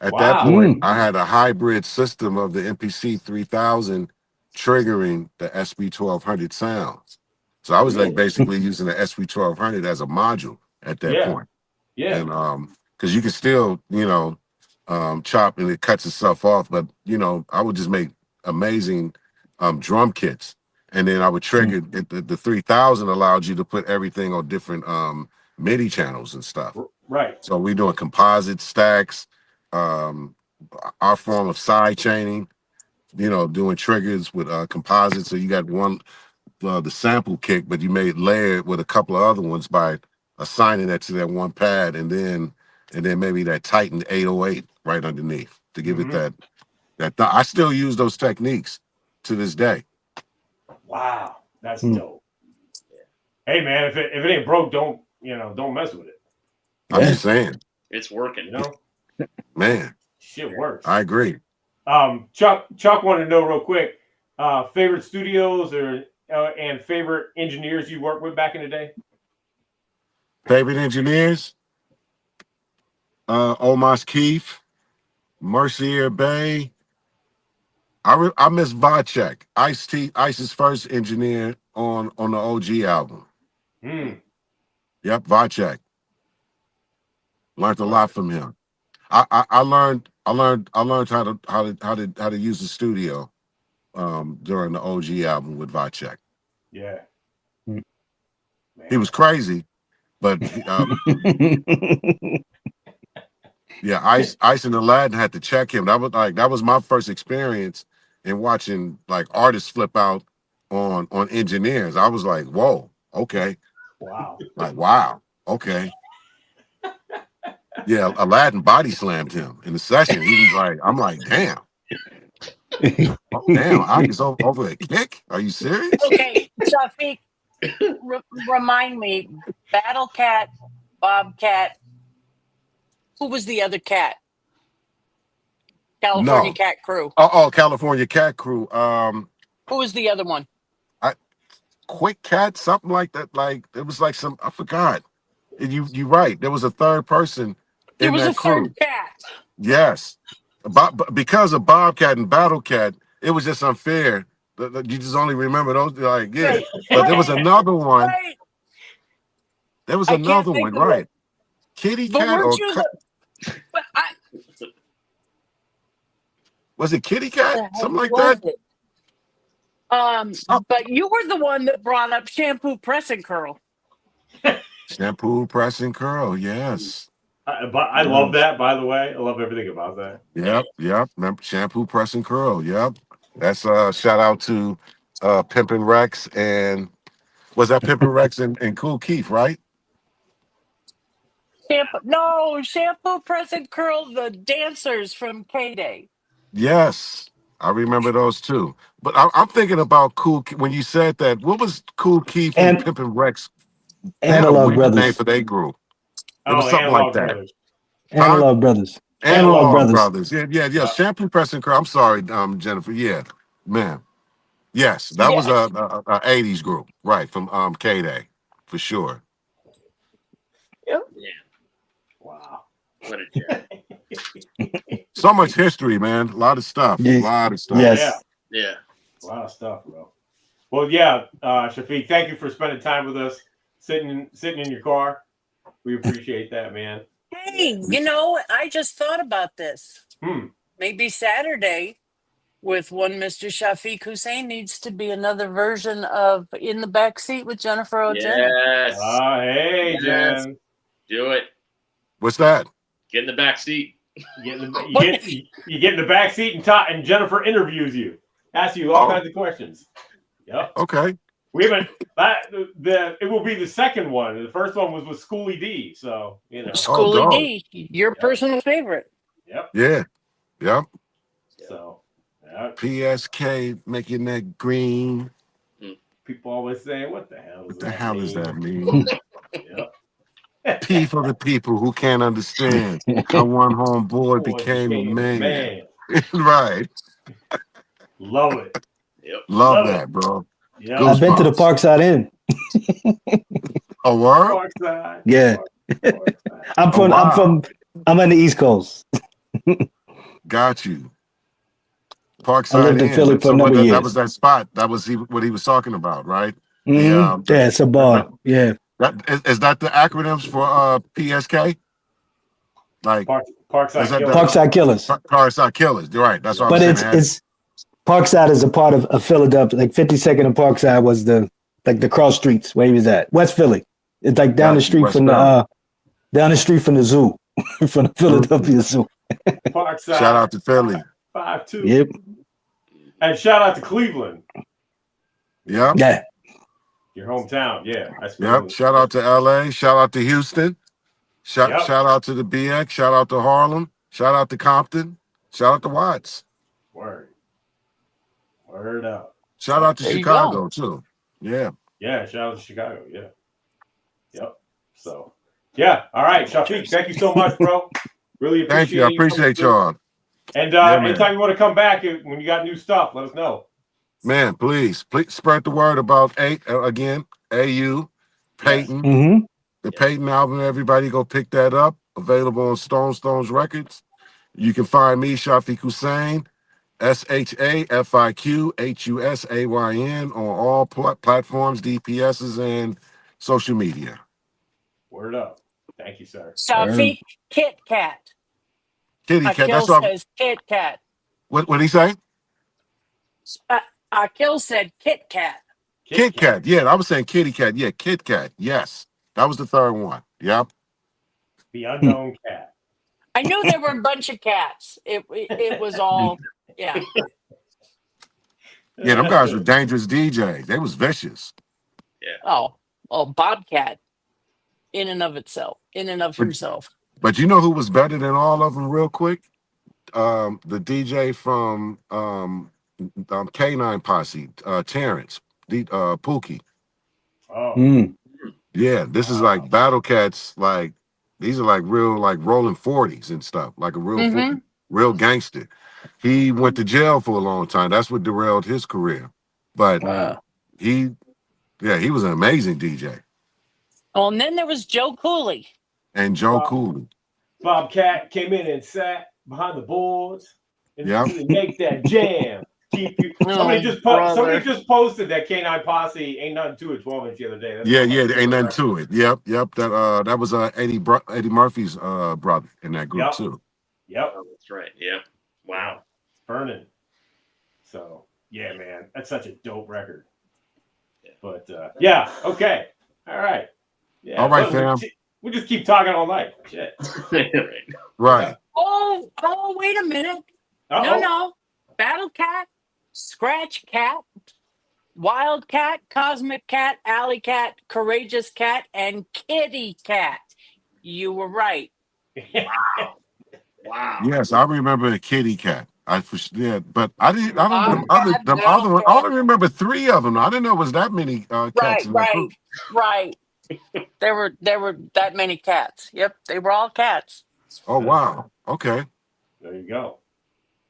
At that point, I had a hybrid system of the MPC 3000 triggering the SB 1200 sounds. So I was like basically using the SB 1200 as a module at that point. Yeah. And because you can still, chop and it cuts itself off, but I would just make amazing drum kits. And then I would trigger the 3000 allowed you to put everything on different MIDI channels and stuff. Right. So we're doing composite stacks, our form of side chaining, doing triggers with composites. So you got one, the sample kick, but you may layer it with a couple of other ones by assigning that to that one pad, and then maybe that tightened 808 right underneath to give it that. I still use those techniques to this day. Wow, that's dope. Hey man, if it ain't broke, don't mess with it. I'm just saying, It's working. Man, shit works. I agree. Chuck wanted to know real quick, favorite studios and favorite engineers you worked with back in the day. Favorite engineers? Omos Keefe, Mercier Bay. I miss Vocek, Ice's first engineer on the OG album. Yep, Vocek. Learned a lot from him. I learned how to use the studio during the OG album with Vocek. Yeah. He was crazy, but yeah, Ice and Aladdin had to check him. That was my first experience in watching like artists flip out on engineers. I was like, whoa, okay. Wow. Like, wow, okay. Yeah, Aladdin body slammed him in the session. He was like, I'm like, damn. Oh, damn, I was over a kick? Are you serious? Okay, Shafiq, remind me, Battle Cat, Bobcat, who was the other cat? California Cat Crew. Oh, California Cat Crew. Who was the other one? Quick Cat, something like that. Like it was like I forgot. You right. There was a third person in that crew. Third cat. Yes, because of Bobcat and Battle Cat, it was just unfair. You just only remember those. Like yeah, but there was another one. Right. There was another one, right? Kitty Cat or was it Kitty Cat? Something like that. But you were the one that brought up shampoo, press and curl. Shampoo, press and curl. Yes. I love that. By the way, I love everything about that. Yep. Remember shampoo, press and curl. Yep. That's a shout out to Pimpin' Rex and was that Pimpin' Rex and Cool Keith, right? Shampoo, press and curl, the dancers from K-Day. Yes, I remember those too. But I'm thinking about Cool when you said that. What was Cool Keith and Pimpin' Rex? Analog Brothers. Name for their group. It was something like that. Brothers. Analog Brothers. Analog Brothers. Yeah. Shampoo, press and curl. I'm sorry, Jennifer. Yeah, man. Yes, that was a 80s group, right? From K-Day, for sure. Yep. Yeah. Wow. What a jet. So much history, man. A lot of stuff. Yeah. A lot of stuff. Yes. Yeah. A lot of stuff, bro. Well, yeah, Shafiq, thank you for spending time with us, sitting in your car. We appreciate that, man. Hey, I just thought about this. Maybe Saturday with one Mr. Shafiq Husayn needs to be another version of In the Backseat with Jennifer O'Jenny. Yes. Hey, Yes. Jen. Do it. What's that? Get in the back seat. You get in the back seat and Jennifer interviews you, asks you all kinds of questions. Yep. Okay. We haven't. It will be the second one. The first one was with Schoolie D. So Schoolie D, your personal favorite. Yep. Yeah. Yep. So. PSK making that green. People always say, "What the hell? What the hell does that mean?" Yep. P for the people who can't understand how one homeboy became a man. Right. Love it. Yep. Love that, bro. Yep. I've been to the Parkside Inn. A word? Parkside. Yeah. Parkside. I'm on the East Coast. Got you. Parkside. I lived in Philly for a number of years. That was that spot. That was what he was talking about, right? Mm-hmm. Yeah, it's a bar. Yeah. Is that the acronyms for PSK? Like Parkside Killers. Parkside Killers. Parkside Killers. You're right. That's what but I'm saying. It's Parkside is a part of Philadelphia. Like 52nd and Parkside was the cross streets where he was at. West Philly. It's like down the street West from Valley. the zoo, from the Philadelphia Zoo. Parkside. Shout out to Philly. 5-2. Yep. And shout out to Cleveland. Yep. Yeah. Your hometown. Yeah. That's Yep. Shout out to LA. Shout out to Houston. Shout out to the BX. Shout out to Harlem. Shout out to Compton. Shout out to Watts. Word up. Shout out to There you Chicago too. Yeah. Yeah, shout out to Chicago. Yeah. Yep. So, yeah. All right, Shafiq, thank you so much, bro. Really appreciate it. Thank you. I appreciate y'all. And man. anytime you want to come back, when you got new stuff, let us know. Man, please spread the word about again, AU, Payton. Mm-hmm. The Payton album, everybody go pick that up. Available on Stone Stones Records. You can find me, Shafiq Husayn, ShafiqHusayn on all platforms, DPSs, and social media. Word up. Thank you, sir. Shafiq Kit Kat. Kitty Cat. Akil That's all. says Kit Kat. What did he say? Akil said Kit Kat. Kit Kat. Yeah, I was saying Kitty Cat. Yeah, Kit Kat. Yes. That was the third one. Yep. The unknown cat. I knew there were a bunch of cats. It was all, yeah. Yeah, them guys were dangerous DJs. They was vicious. Oh, Bobcat in and of himself. But you know who was better than all of them real quick? The DJ from K9 Posse, Terrence, Pookie. Oh. Mm. Yeah, this is like Battle Cats, like these are like real like rolling 40s and stuff, like a real gangster. He went to jail for a long time. That's what derailed his career. But he was an amazing DJ. Oh, and then there was Joe Cooley. And Joe Cooley. Bobcat came in and sat behind the boards and make that jam. Somebody just posted that K9 Posse ain't nothing to it 12-inch the other day. That's Ain't nothing to it. Yep. That was Eddie Murphy's brother in that group too. Yep. Oh, that's right. Yep. Wow. It's burning. So yeah, man, that's such a dope record. Yeah. But okay. All right. Yeah. All right, fam. We just keep talking all night. Shit. Right. Oh, wait a minute. Uh-oh. No. Battle Cat, Scratch Cat, Wildcat, Cosmic Cat, Alley Cat, Courageous Cat, and Kitty Cat. You were right. Wow. Yes, I remember the Kitty Cat. But I didn't. I only remember 3 of them. I didn't know it was that many cats in that group. Right. There were that many cats. Yep, they were all cats. Oh wow. Okay. There you go.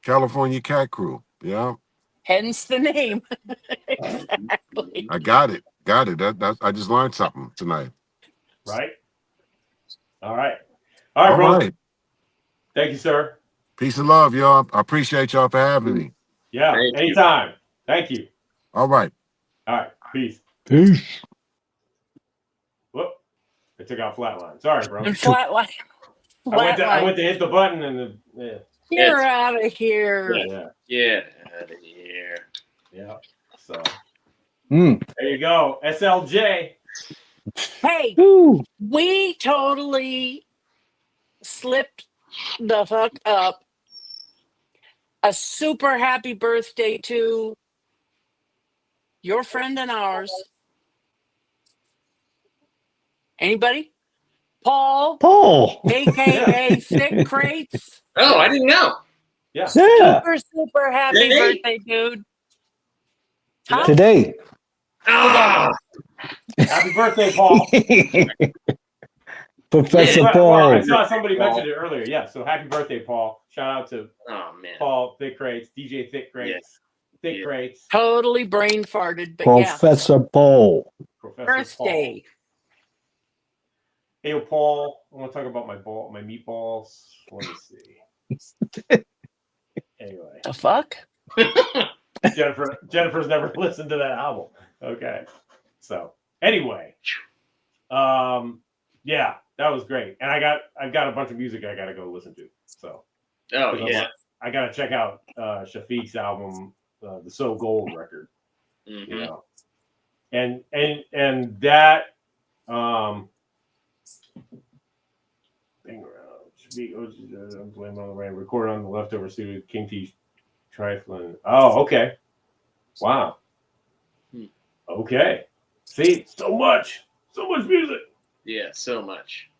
California Cat Crew. Yeah. Hence the name. Exactly. I got it. I just learned something tonight. Right. All right, bro. Right. Thank you, sir. Peace and love, y'all. I appreciate y'all for having me. Yeah, anytime. Thank you. All right. Peace. Whoop. I took out flatline. Sorry, bro. Flatline. I went to hit the button and You're out of here. Yeah. Out of here. Yeah. So there you go. SLJ. Hey, we totally slipped the fuck up. A super happy birthday to your friend and ours. Anybody? Paul, aka Thick Crates. Oh, I didn't know. Yeah. Super happy birthday, dude. Huh? Today. Happy birthday, Paul. Professor Paul. Well, I saw somebody mentioned it earlier. Yeah, so happy birthday, Paul. Shout out to Paul Thick Crates, DJ Thick Crates. Thick Crates. Totally brain farted, but Professor Paul. Birthday. Hey, Paul, I want to talk about my meatballs. Let me see. Anyway. The fuck? Jennifer's never listened to that album. Okay. So anyway. Yeah, that was great. And I've got a bunch of music I gotta go listen to. So I gotta check out Shafiq's album, the So Gold record. Mm-hmm. You know. And that Blame on the rain. Record on the leftover studio. King T trifling. Oh, okay. Wow. Okay. See, so much music. Yeah, so much.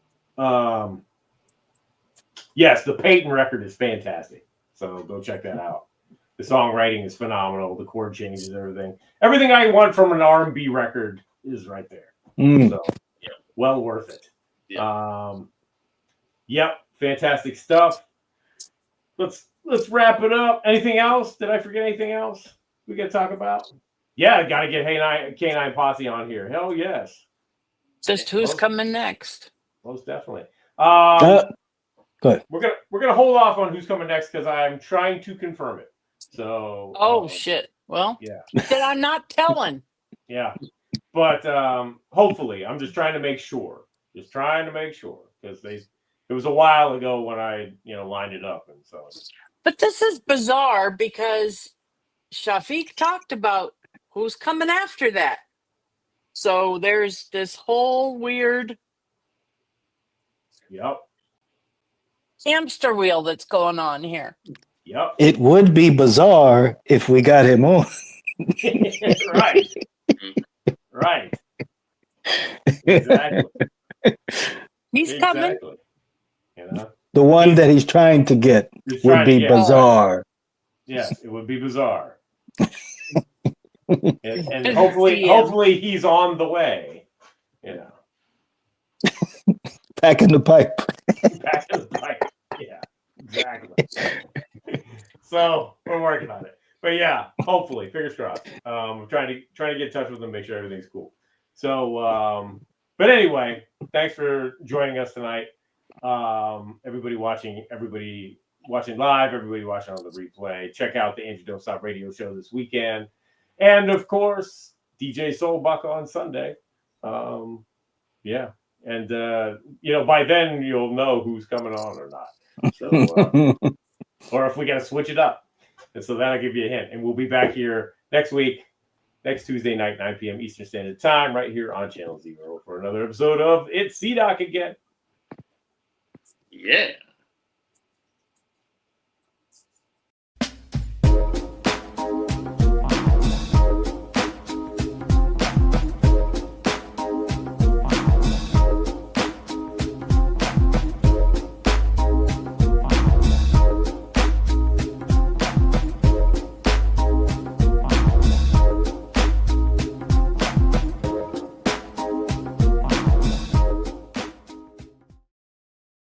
Yes, the Payton record is fantastic. So go check that out. The songwriting is phenomenal. The chord changes, everything I want from an R&B record is right there. So, yeah, well worth it. Yeah. Yep, fantastic stuff. Let's wrap it up. Anything else? Did I forget anything else we got to talk about? Yeah, got to get K9 Posse on here. Hell yes. Just who's coming next? Most definitely. Go ahead. We're gonna hold off on who's coming next because I'm trying to confirm it. So. Shit. Well, yeah. Then I'm not telling. Yeah, but hopefully, I'm just trying to make sure. Because it was a while ago when I lined it up, and so. But this is bizarre because Shafiq talked about who's coming after that. So there's this whole weird hamster wheel that's going on here. Yep. It would be bizarre if we got him on. Right. Right. Exactly. He's coming. The one that he's trying to get would be bizarre. Yes, it would be bizarre. and hopefully he's on the way. Back in the pipe. Yeah, exactly. So we're working on it. But yeah, hopefully, fingers crossed. I'm trying to get in touch with them, make sure everything's cool. So, but anyway, thanks for joining us tonight. Everybody watching live, everybody watching on the replay. Check out the Andrew Don't Stop radio show this weekend, and of course, DJ Soulbuck on Sunday. Yeah, and by then you'll know who's coming on or not. So, or if we got to switch it up. And so that'll give you a hint. And we'll be back here next week, next Tuesday night, 9 p.m. Eastern Standard Time, right here on Channel Zero for another episode of It's CDOC again. Yeah.